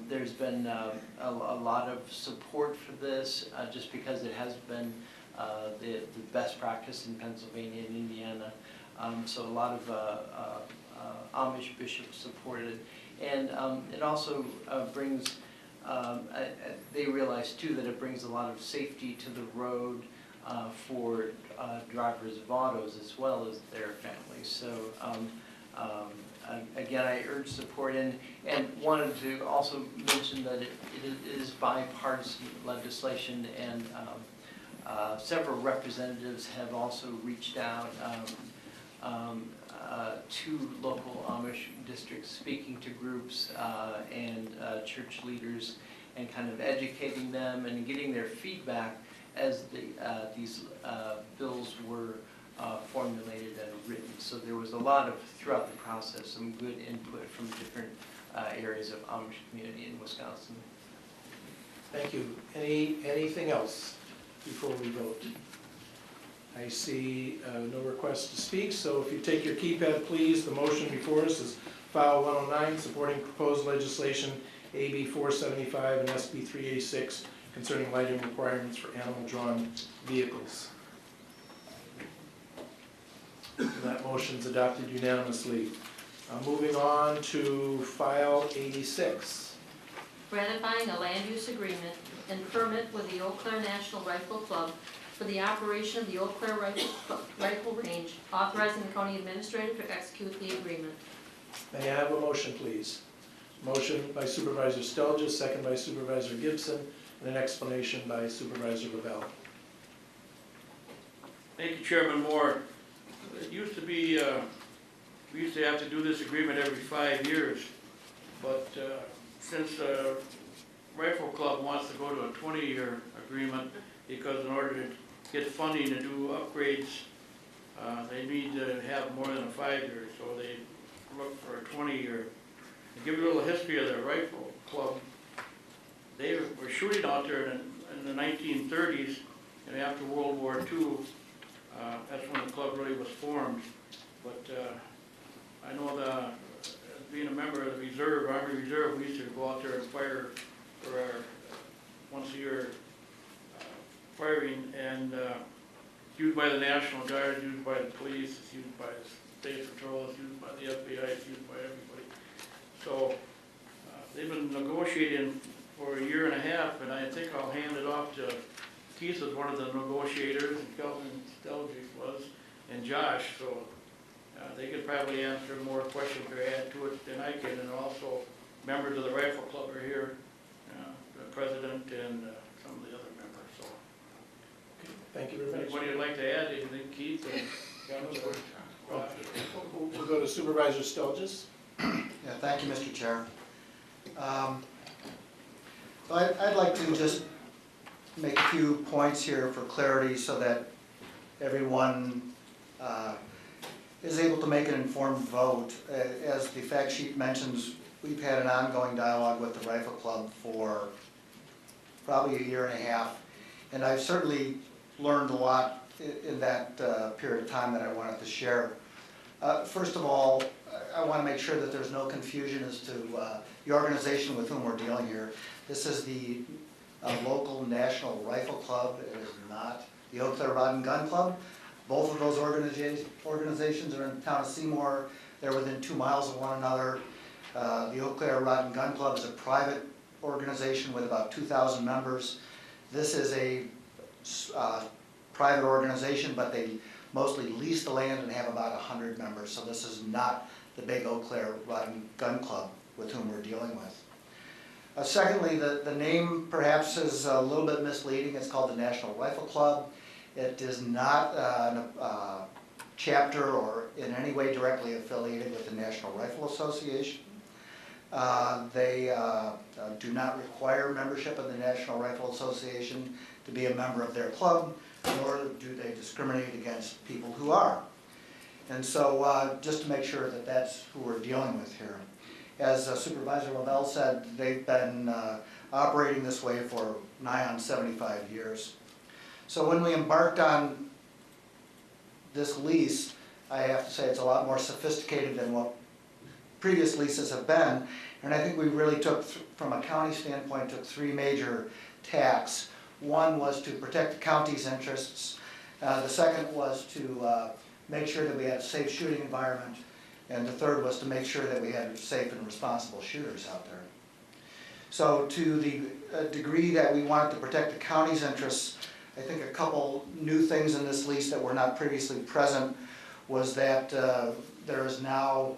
There's been a lot of support for this just because it has been the best practice in Pennsylvania and Indiana. So a lot of Amish bishops supported. And it also brings, they realize too that it brings a lot of safety to the road for drivers of autos as well as their families. So again, I urge support and wanted to also mention that it is bipartisan legislation, and several representatives have also reached out to local Amish districts, speaking to groups and church leaders, and kind of educating them and getting their feedback as these bills were formulated and written. So there was a lot of, throughout the process, some good input from different areas of Amish community in Wisconsin. Thank you. Anything else before we vote? I see no request to speak, so if you take your keypad, please. The motion before us is File 109, supporting proposed legislation AB 475 and SB 386 concerning lighting requirements for animal-drawn vehicles. That motion's adopted unanimously. Moving on to File 86. Ratifying a land use agreement and permit with the Eau Claire National Rifle Club for the operation of the Eau Claire Rifle Range, authorizing the county administrator to execute the agreement. May I have a motion, please? Motion by Supervisor Stelgis, second by Supervisor Gibson, and an explanation by Supervisor Lavelle. Thank you, Chairman Moore. It used to be, we used to have to do this agreement every 5 years, but since the Rifle Club wants to go to a 20-year agreement, because in order to get funding to do upgrades, they need to have more than a 5 year, so they look for a 20-year. To give you a little history of the Rifle Club, they were shooting out there in the 1930s, and after World War II, that's when the club really was formed. But I know that being a member of the Reserve, Army Reserve, we used to go out there and fire for our once-a-year firing, and it's used by the National Guard, it's used by the police, it's used by the State Patrol, it's used by the FBI, it's used by everybody. So they've been negotiating for 1.5 years, and I think I'll hand it off to Keith was one of the negotiators, and Kelvin Stelgis was, and Josh, so they could probably answer more questions or add to it than I can, and also members of the Rifle Club are here, the president and some of the other members. So, thank you very much. Anybody would like to add anything, Keith? We'll go to Supervisor Stelgis. Yeah, thank you, Mr. Chair. So I'd like to just make a few points here for clarity so that everyone is able to make an informed vote. As the fact sheet mentions, we've had an ongoing dialogue with the Rifle Club for probably 1.5 years, and I've certainly learned a lot in that period of time that I wanted to share. First of all, I want to make sure that there's no confusion as to the organization with whom we're dealing here. This is the local National Rifle Club. It is not the Eau Claire Rod and Gun Club. Both of those organizations are in the town of Seymour. They're within 2 miles of one another. The Eau Claire Rod and Gun Club is a private organization with about 2,000 members. This is a private organization, but they mostly lease the land and have about 100 members. So this is not the big Eau Claire Rod and Gun Club with whom we're dealing with. Secondly, the name perhaps is a little bit misleading. It's called the National Rifle Club. It is not a chapter or in any way directly affiliated with the National Rifle Association. They do not require membership of the National Rifle Association to be a member of their club, nor do they discriminate against people who are. And so just to make sure that that's who we're dealing with here. As Supervisor Lavelle said, they've been operating this way for nigh on 75 years. So when we embarked on this lease, I have to say it's a lot more sophisticated than what previous leases have been. And I think we really took, from a county standpoint, took three major tacks. One was to protect the county's interests. The second was to make sure that we had a safe shooting environment. And the third was to make sure that we had safe and responsible shooters out there. So to the degree that we wanted to protect the county's interests, I think a couple new things in this lease that were not previously present was that there is now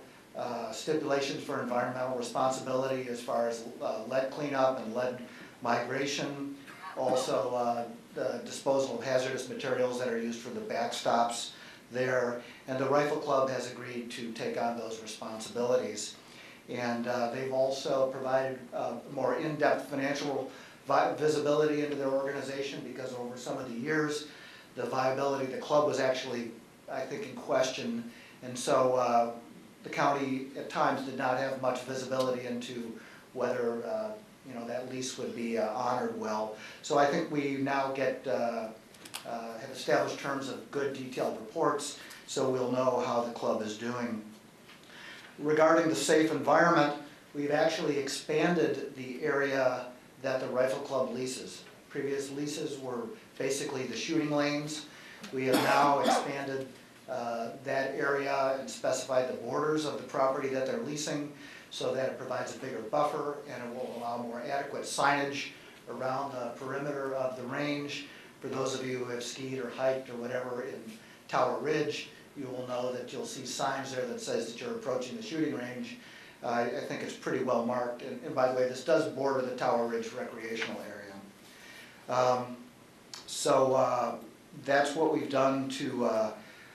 stipulations for environmental responsibility as far as lead cleanup and lead migration. Also the disposal of hazardous materials that are used for the backstops there. And the Rifle Club has agreed to take on those responsibilities. And they've also provided more in-depth financial visibility into their organization, because over some of the years, the viability of the club was actually, I think, in question. And so the county at times did not have much visibility into whether that lease would be honored well. So I think we now have established terms of good detailed reports, so we'll know how the club is doing. Regarding the safe environment, we've actually expanded the area that the Rifle Club leases. Previous leases were basically the shooting lanes. We have now expanded that area and specified the borders of the property that they're leasing so that it provides a bigger buffer, and it will allow more adequate signage around the perimeter of the range. For those of you who have skied or hiked or whatever in Tower Ridge, you will know that you'll see signs there that says that you're approaching the shooting range. I think it's pretty well marked. And by the way, this does border the Tower Ridge recreational area. So that's what we've done to,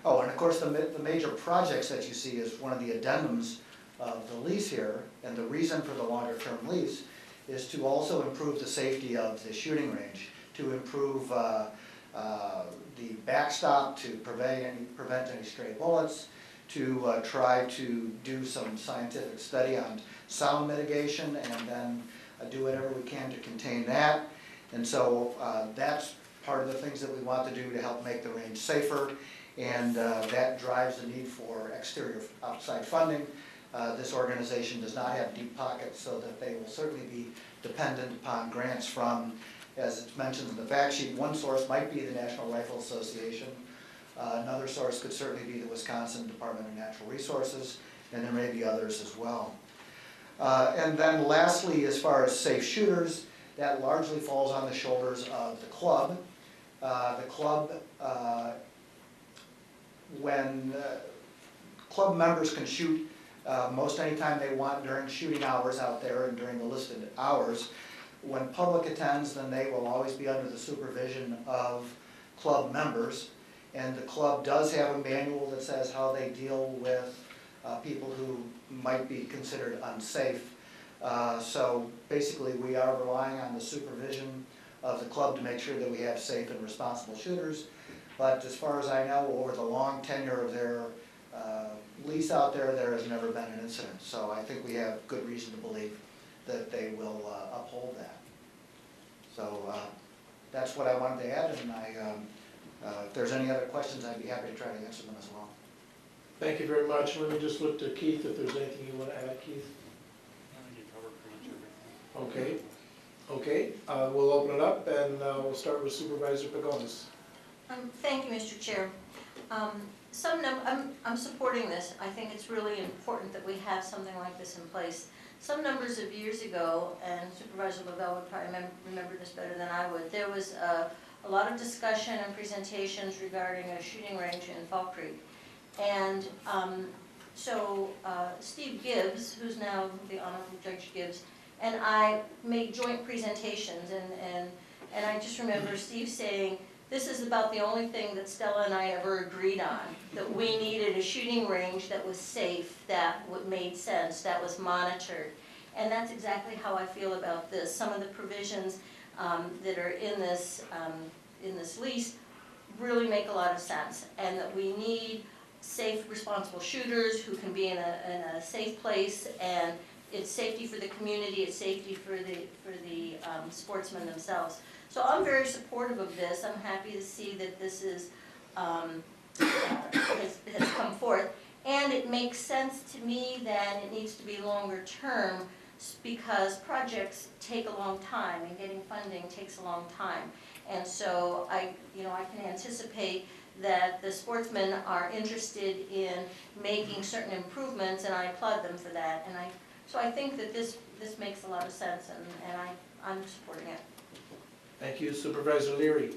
oh, and of course the major projects that you see is one of the addendums of the lease here, and the reason for the longer term lease is to also improve the safety of the shooting range, to improve the backstop, to prevent any stray bullets, to try to do some scientific study on sound mitigation, and then do whatever we can to contain that. And so that's part of the things that we want to do to help make the range safer, and that drives the need for exterior outside funding. This organization does not have deep pockets, so that they will certainly be dependent upon grants from, as it's mentioned in the fact sheet, one source might be the National Rifle Association. Another source could certainly be the Wisconsin Department of Natural Resources, and there may be others as well. And then lastly, as far as safe shooters, that largely falls on the shoulders of the club. The club, when club members can shoot most any time they want during shooting hours out there and during the listed hours. When public attends, then they will always be under the supervision of club members. And the club does have a manual that says how they deal with people who might be considered unsafe. So basically we are relying on the supervision of the club to make sure that we have safe and responsible shooters. But as far as I know, over the long tenure of their lease out there, there has never been an incident. So I think we have good reason to believe that they will uphold that. So that's what I wanted to add, and if there's any other questions, I'd be happy to try to answer them as well. Thank you very much. Let me just look to Keith if there's anything you want to add, Keith. Okay. Okay. We'll open it up, and we'll start with Supervisor Pagonis. Thank you, Mr. Chair. I'm supporting this. I think it's really important that we have something like this in place. Some numbers of years ago, and Supervisor Lavelle would probably remember this better than I would, there was a lot of discussion and presentations regarding a shooting range in Fall Creek. And so Steve Gibbs, who's now the Honorable Judge Gibbs, and I made joint presentations, and I just remember Steve saying, this is about the only thing that Stella and I ever agreed on, that we needed a shooting range that was safe, that made sense, that was monitored. And that's exactly how I feel about this. Some of the provisions that are in this lease really make a lot of sense, and that we need safe, responsible shooters who can be in a safe place and it's safety for the community, it's safety for the sportsmen themselves. So I'm very supportive of this. I'm happy to see that this is, has come forth. And it makes sense to me that it needs to be longer term because projects take a long time and getting funding takes a long time. And so I can anticipate that the sportsmen are interested in making certain improvements, and I applaud them for that. And so I think that this makes a lot of sense, and I'm supporting it. Thank you. Supervisor Leary.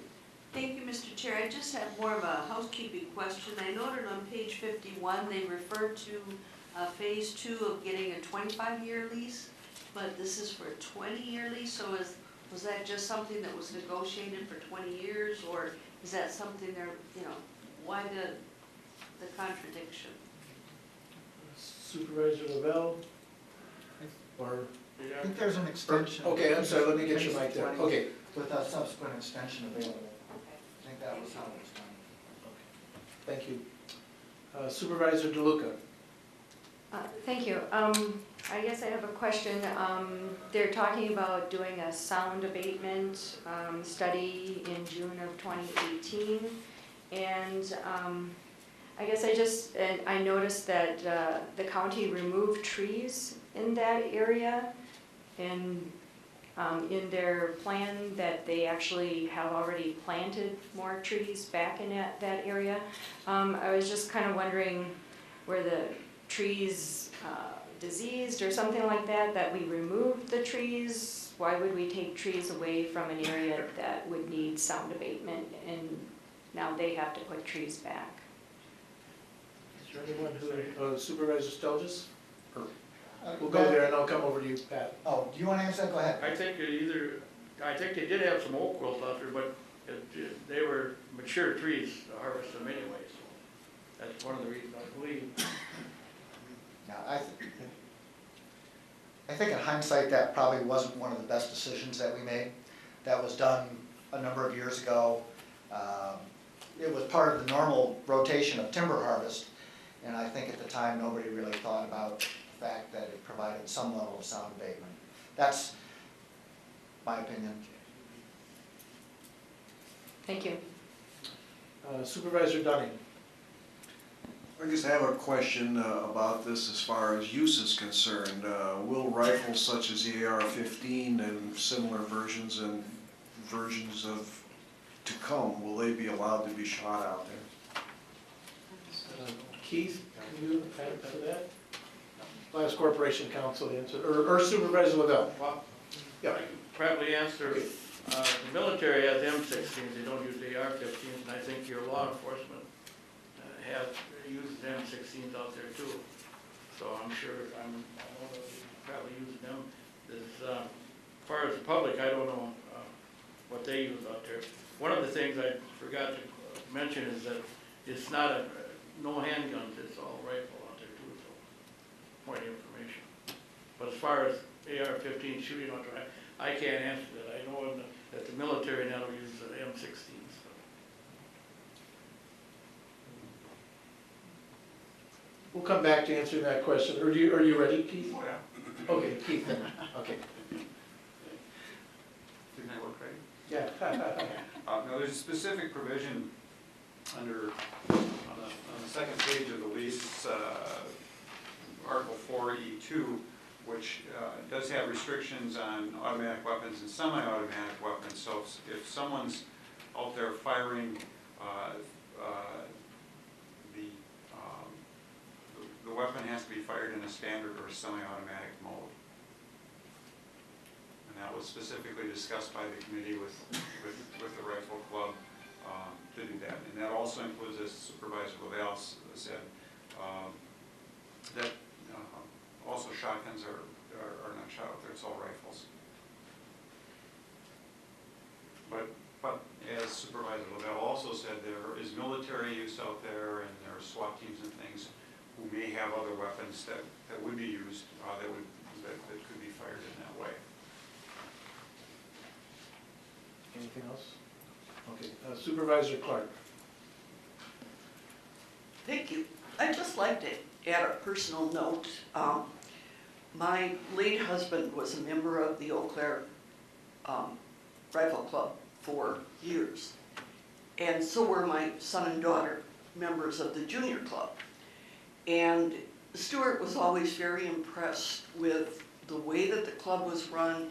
Thank you, Mr. Chair. I just have more of a housekeeping question. I noted on page 51, they referred to phase 2 of getting a 25-year lease, but this is for a 20-year lease, so was that just something that was negotiated for 20 years, or is that something they're, why the contradiction? Supervisor Lavelle? Or? I think there's an extension. Okay, I'm sorry, let me get your mic there. Okay. With a subsequent extension available. I think that was how it was done. Thank you. Supervisor DeLuca. Thank you. I guess I have a question. They're talking about doing a sound abatement study in June of 2018. And I guess I noticed that the county removed trees in that area. And in their plan that they actually have already planted more trees back in that area. I was just kind of wondering, were the trees diseased or something like that, that we removed the trees? Why would we take trees away from an area that would need sound abatement, and now they have to put trees back? Is there anyone who, Supervisor Stelgis? We'll go there and I'll come over to you, Pat. Oh, do you want to answer that? Go ahead. I think they did have some oak growth out there, but they were mature trees to harvest them anyway, so that's one of the reasons I believe. Yeah, I think in hindsight, that probably wasn't one of the best decisions that we made. That was done a number of years ago. It was part of the normal rotation of timber harvest, and I think at the time, nobody really thought about the fact that it provided some level of sound abatement. That's my opinion. Thank you. Supervisor Dunning. I guess I have a question about this as far as use is concerned. Will rifles such as the AR-15 and similar versions and versions of to come, will they be allowed to be shot out there? Keith, can you add to that? Glass Corporation Council answer, or Supervisor Lavelle. Well, yeah. I can probably answer. The military has M16s, they don't use the AR-15s, and I think your law enforcement uses M16s out there too. So I'm sure, I know they're probably using them. As far as the public, I don't know what they use out there. One of the things I forgot to mention is that it's not no handguns, it's all rifle out there too, so point of information. But as far as AR-15 shooting out there, I can't answer that. I know that the military now uses M16s. So. We'll come back to answering that question. Are you ready, Keith? Oh, yeah. Okay, Keith then. Okay. Didn't I look right? Yeah. No, there's a specific provision under, on the second page of the lease, Article 4E2, which does have restrictions on automatic weapons and semi-automatic weapons. So if someone's out there firing, the weapon has to be fired in a standard or semi-automatic mode. And that was specifically discussed by the committee with the Rifle Club to do that. And that also includes, as Supervisor Lavelle said, that also shotguns are not shot out there, it's all rifles. But as Supervisor Lavelle also said, there is military use out there, and there are SWAT teams and things who may have other weapons that would be used, that could be fired in that way. Anything else? Okay, Supervisor Clark. Thank you. I'd just like to add a personal note. My late husband was a member of the Eau Claire Rifle Club for years. And so were my son and daughter, members of the junior club. And Stuart was always very impressed with the way that the club was run,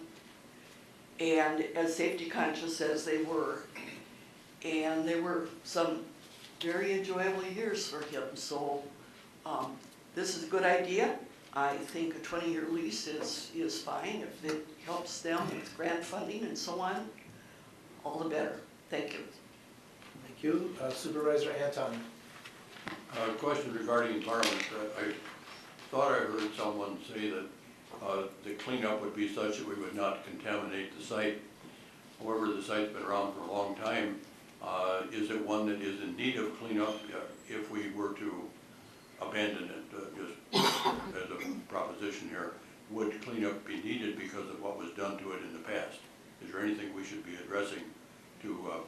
and as safety conscious as they were. And there were some very enjoyable years for him. So this is a good idea. I think a 20-year lease is fine if it helps them with grant funding and so on. All the better. Thank you. Thank you. Supervisor Anton. Question regarding environment. I thought I heard someone say that the cleanup would be such that we would not contaminate the site. However, the site's been around for a long time. Is it one that is in need of cleanup if we were to abandon it, just as a proposition here? Would cleanup be needed because of what was done to it in the past? Is there anything we should be addressing to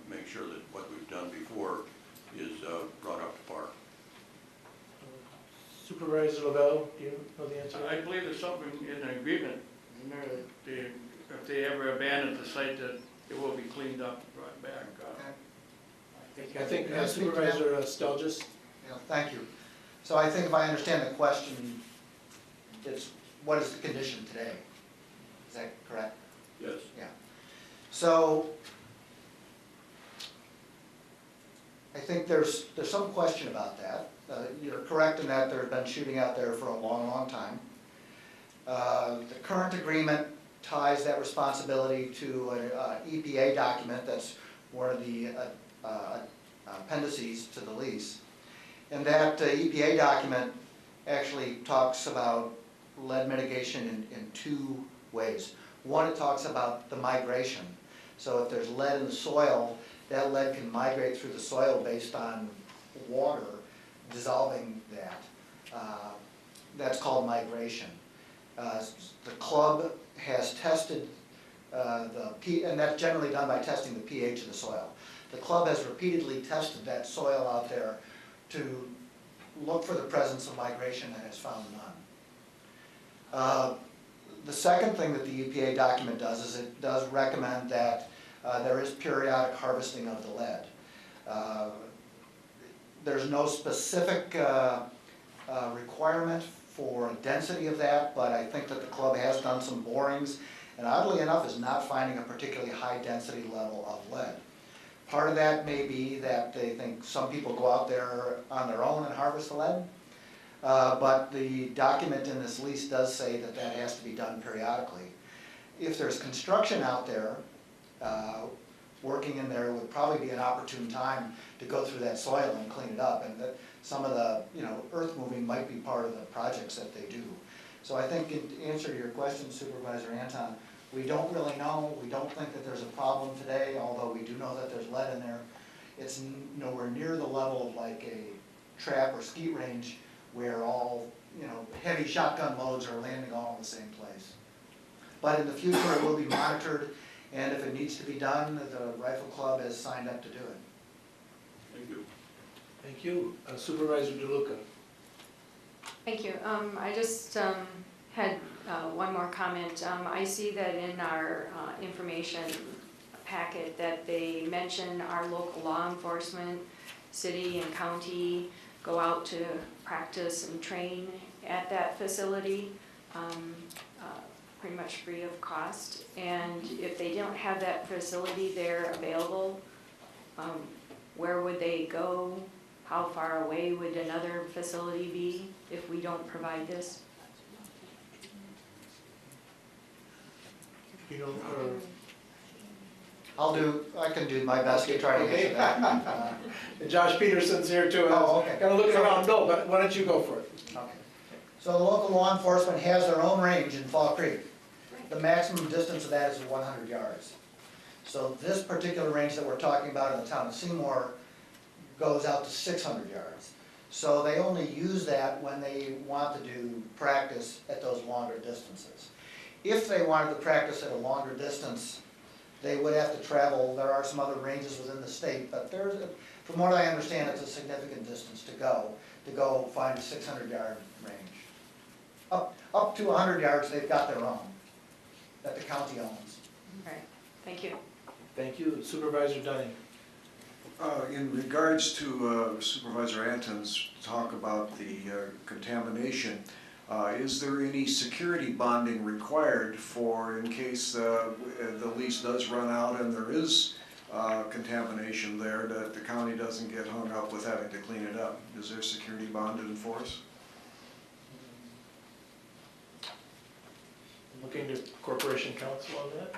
make sure that what we've done before is brought up to par? Supervisor Lavelle, do you know the answer? I believe there's something in an agreement in there that if they ever abandon the site, that it will be cleaned up and brought back. I think Supervisor Stelgis. Yeah, thank you. So I think if I understand the question, it's what is the condition today? Is that correct? Yes. Yeah. So I think there's some question about that. You're correct in that there's been shooting out there for a long, long time. The current agreement ties that responsibility to an EPA document that's one of the appendices to the lease. And that EPA document actually talks about lead mitigation in two ways. One, it talks about the migration. So if there's lead in the soil, that lead can migrate through the soil based on water dissolving that. That's called migration. The club has tested and that's generally done by testing the pH of the soil. The club has repeatedly tested that soil out there to look for the presence of migration and has found none. The second thing that the EPA document does is it does recommend that there is periodic harvesting of the lead. There's no specific requirement for density of that, but I think that the club has done some borings, and oddly enough is not finding a particularly high density level of lead. Part of that may be that they think some people go out there on their own and harvest the lead, but the document in this lease does say that that has to be done periodically. If there's construction out there, working in there would probably be an opportune time to go through that soil and clean it up, and that some of the earth moving might be part of the projects that they do. So I think in answer to your question, Supervisor Anton, we don't really know. We don't think that there's a problem today, although we do know that there's lead in there. It's nowhere near the level of like a trap or skeet range where all heavy shotgun loads are landing all in the same place. But in the future it will be monitored, and if it needs to be done, the Rifle Club has signed up to do it. Thank you. Thank you. Supervisor DeLuca. Thank you. I just had one more comment. I see that in our information packet that they mention our local law enforcement, city and county, go out to practice and train at that facility, pretty much free of cost. And if they don't have that facility there available, where would they go? How far away would another facility be if we don't provide this? I can do my best to try to answer that. Josh Peterson's here too. Oh, okay. Kind of looking around, Bill, but why don't you go for it? Okay. So the local law enforcement has their own range in Fall Creek. The maximum distance of that is 100 yards. So this particular range that we're talking about in the town of Seymour goes out to 600 yards. So they only use that when they want to do practice at those longer distances. If they wanted to practice at a longer distance, they would have to travel. There are some other ranges within the state, but from what I understand, it's a significant distance to go find a 600-yard range. up to 100 yards, they've got their own, that the county owns. Right, thank you. Thank you. Supervisor Dunning. In regards to Supervisor Anton's talk about the contamination, is there any security bonding required for in case the lease does run out and there is contamination there, that the county doesn't get hung up with having to clean it up? Is there security bonded in force? Looking to Corporation Counsel on that.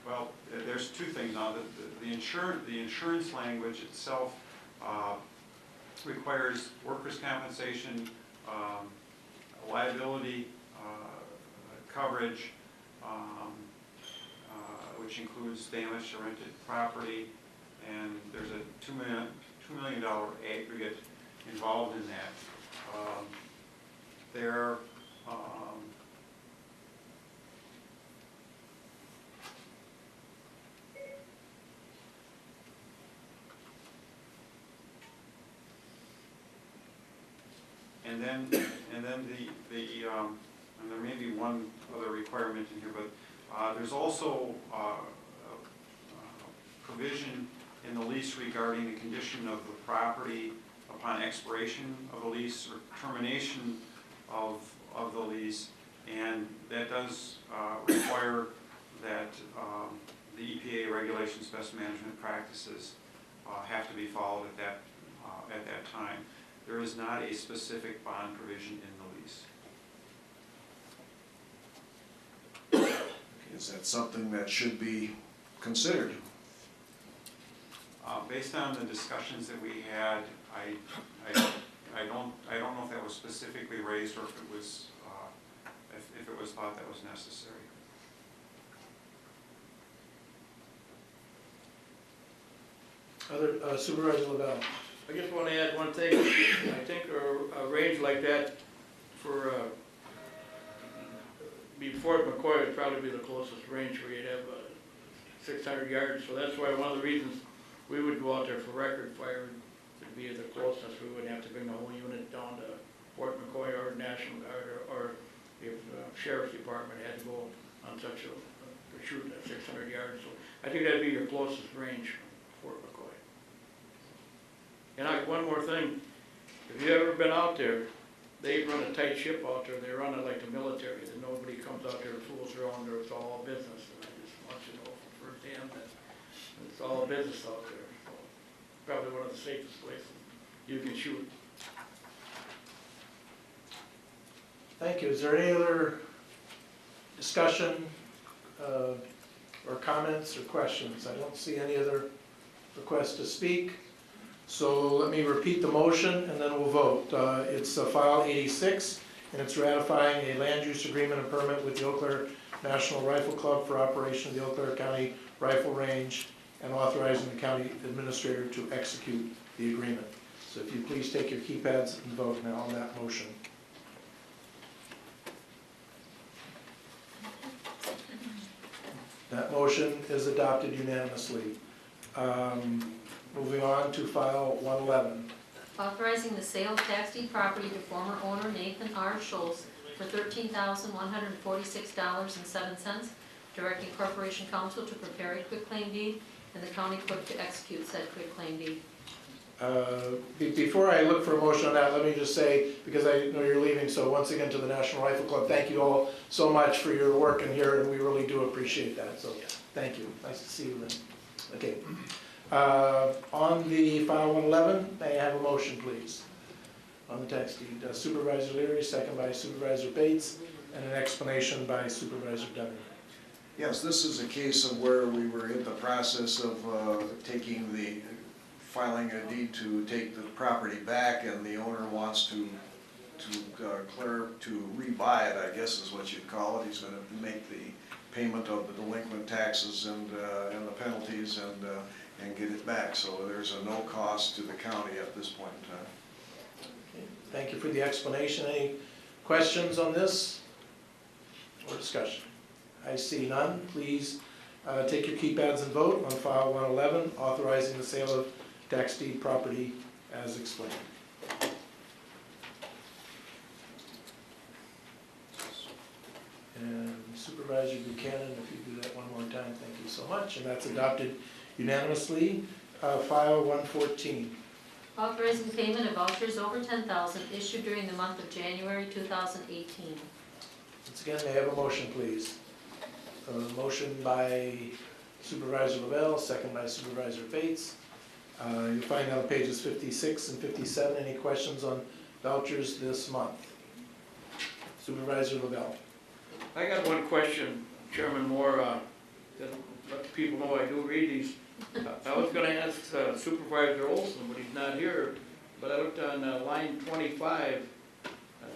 Well, there's two things now. The insurance language itself requires workers' compensation, liability coverage, which includes damage to rented property, and there's a $2 million aggregate involved in that. There And there may be one other requirement in here, but there's also provision in the lease regarding the condition of the property upon expiration of the lease or termination of the lease, and that does require that the EPA regulations, best management practices have to be followed at that time. There is not a specific bond provision in the lease. Is that something that should be considered? Based on the discussions that we had, I don't know if that was specifically raised or if it was thought that was necessary. Other Supervisor Lavelle. I just want to add one thing. I think a range like that for Fort McCoy would probably be the closest range where you'd have 600 yards. So that's why one of the reasons we would go out there for record fire would be the closest. We wouldn't have to bring the whole unit down to Fort McCoy or National Guard, or if the Sheriff's Department had to go on such a shoot at 600 yards. So I think that'd be your closest range, Fort McCoy. And one more thing, if you've ever been out there, they run a tight ship out there. They run it like the military. That nobody comes out there and fools around there. It's all business. And I just want you to know from firsthand that it's all business out there. So probably one of the safest places you can shoot. Thank you. Is there any other discussion or comments or questions? I don't see any other requests to speak. So let me repeat the motion and then we'll vote. It's file 86, and it's ratifying a land use agreement and permit with the Eau Claire National Rifle Club for operation of the Eau Claire County Rifle Range and authorizing the county administrator to execute the agreement. So if you please take your keypads and vote now on that motion. That motion is adopted unanimously. Moving on to file 111. Authorizing the sale of tax deed property to former owner Nathan R. Schultz for $13,146.07, directing Corporation Counsel to prepare a quitclaim deed and the county clerk to execute said quitclaim deed. Before I look for a motion on that, let me just say, because I know you're leaving, so once again to the National Rifle Club, thank you all so much for your work in here, and we really do appreciate that, so thank you. Nice to see you, Lynn. Okay. On the file 111, may I have a motion, please, on the tax deed? Supervisor Leary, second by Supervisor Bates, and an explanation by Supervisor Dunning. Yes, this is a case of where we were in the process of filing a deed to take the property back, and the owner wants to rebuy it, I guess is what you'd call it. He's going to make the payment of the delinquent taxes and the penalties, and and get it back. So there's a no cost to the county at this point in time. Okay, thank you for the explanation. Any questions on this or discussion? I see none. Please take your keypads and vote on file 111, authorizing the sale of tax deed property as explained. And Supervisor Buchanan, if you do that one more time, thank you so much. And that's adopted unanimously. File 114. Authorizing payment of vouchers over $10,000 issued during the month of January 2018. Once again, may I have a motion, please? Motion by Supervisor Lavelle, second by Supervisor Bates. You'll find out on pages 56 and 57. Any questions on vouchers this month? Supervisor Lavelle. I got one question, Chairman Moore, that let the people know I do read these. I was gonna ask Supervisor Olson, but he's not here, but I looked on line 25,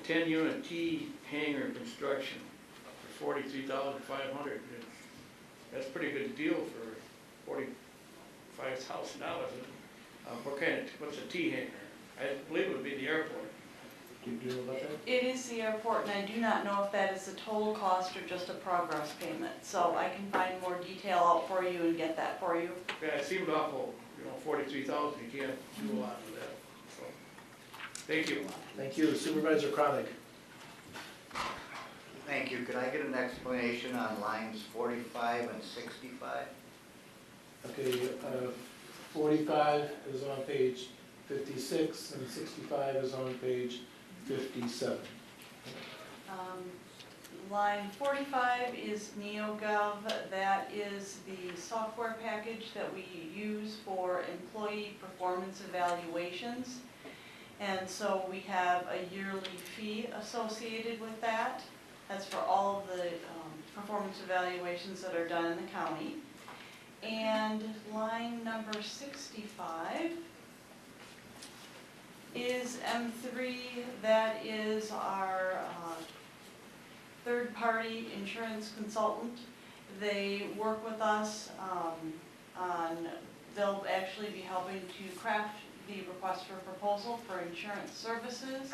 10-unit T hangar construction for $43,500. That's a pretty good deal for $45,000. What's a T hangar? I believe it would be the airport. Do you know about that? It is the airport, and I do not know if that is the total cost or just a progress payment. So I can find more detail out for you and get that for you. Yeah, it seemed awful, 43,000, you can't do a lot with that, so, thank you. Thank you. Supervisor Chronic. Thank you. Could I get an explanation on lines 45 and 65? Okay, 45 is on page 56 and 65 is on page 57. Line 45 is NeoGov. That is the software package that we use for employee performance evaluations. And so we have a yearly fee associated with that. That's for all of the performance evaluations that are done in the county. And line number 65 is M3. That is our third-party insurance consultant. They work with us they'll actually be helping to craft the request for proposal for insurance services.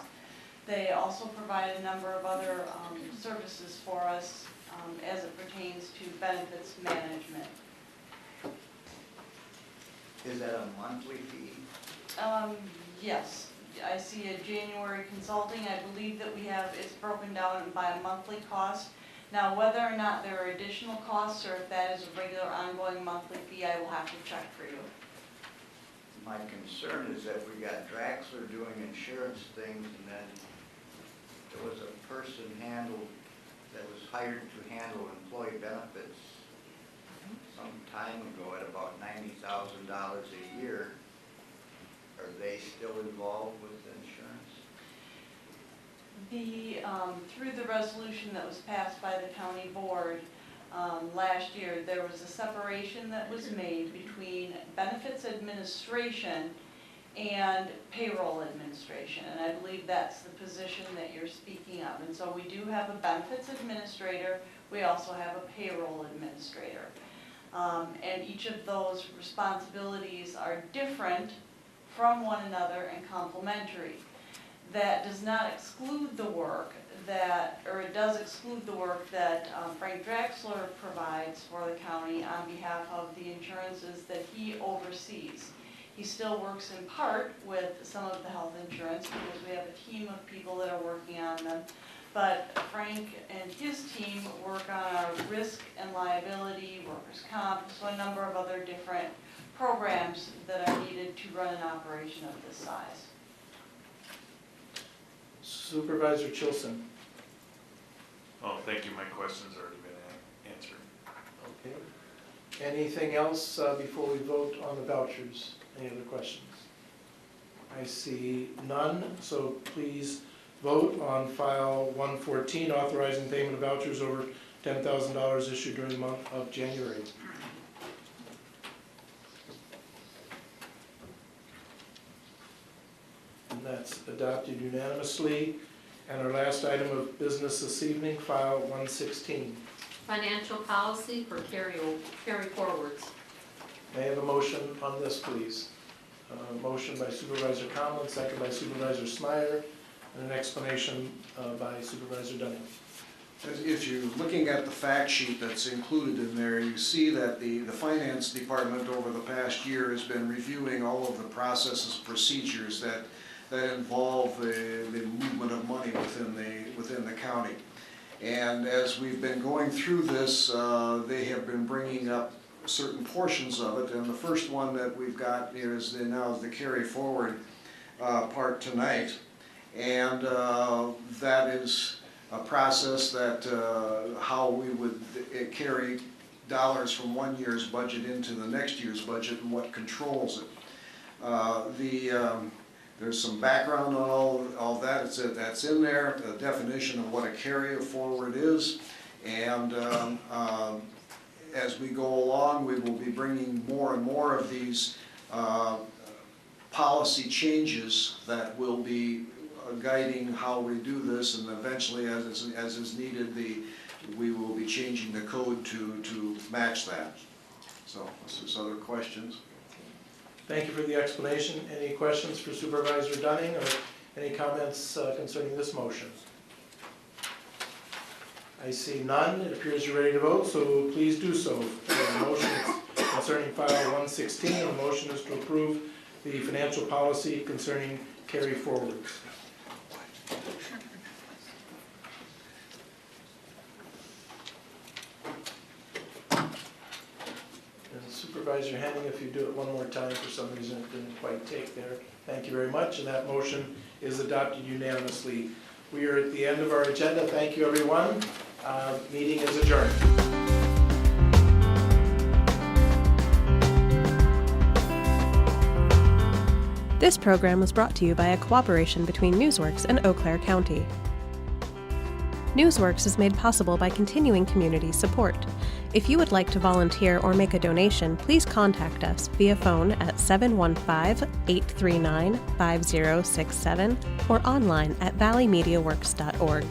They also provide a number of other services for us as it pertains to benefits management. Is that a monthly fee? Yes, I see a January consulting. I believe that we have, it's broken down by a monthly cost. Now, whether or not there are additional costs or if that is a regular ongoing monthly fee, I will have to check for you. My concern is that we got Draxler doing insurance things and then there was a person that was hired to handle employee benefits some time ago at about $90,000 a year. Are they still involved with insurance? Through the resolution that was passed by the county board last year, there was a separation that was made between benefits administration and payroll administration, and I believe that's the position that you're speaking of. And so we do have a benefits administrator, we also have a payroll administrator. And each of those responsibilities are different from one another and complementary. That does not exclude the work it does exclude the work that Frank Draxler provides for the county on behalf of the insurances that he oversees. He still works in part with some of the health insurance because we have a team of people that are working on them. But Frank and his team work on our risk and liability, workers' comp, so a number of other different programs that are needed to run an operation of this size. Supervisor Chilson. Oh, thank you. My question's already been answered. Okay. Anything else before we vote on the vouchers? Any other questions? I see none, so please vote on file 114, authorizing payment of vouchers over $10,000 issued during the month of January. And that's adopted unanimously. And our last item of business this evening, file 116. Financial policy for carry forwards. May I have a motion on this, please? Motion by Supervisor Conlon, second by Supervisor Smyer, and an explanation by Supervisor Dunning. If you're looking at the fact sheet that's included in there, you see that the finance department over the past year has been reviewing all of the processes, procedures that involve the movement of money within the county. And as we've been going through this, they have been bringing up certain portions of it, and the first one that we've got here is now the carry forward part tonight. And that is a process that how we would carry dollars from one year's budget into the next year's budget and what controls it. There's some background on all that. That's in there, the definition of what a carry forward is, and as we go along, we will be bringing more and more of these policy changes that will be guiding how we do this, and eventually, as is needed, we will be changing the code to match that. So, unless there's other questions. Thank you for the explanation. Any questions for Supervisor Dunning, or any comments concerning this motion? I see none. It appears you're ready to vote, so please do so. The motion is concerning file 116. The motion is to approve the financial policy concerning carry forwards. And Supervisor Henning, if you do it one more time, for some reason it didn't quite take there. Thank you very much, and that motion is adopted unanimously. We are at the end of our agenda. Thank you, everyone. Meeting is adjourned. This program was brought to you by a cooperation between Newsworks and Eau Claire County. Newsworks is made possible by continuing community support. If you would like to volunteer or make a donation, please contact us via phone at 715-839-5067 or online at valleymediaworks.org.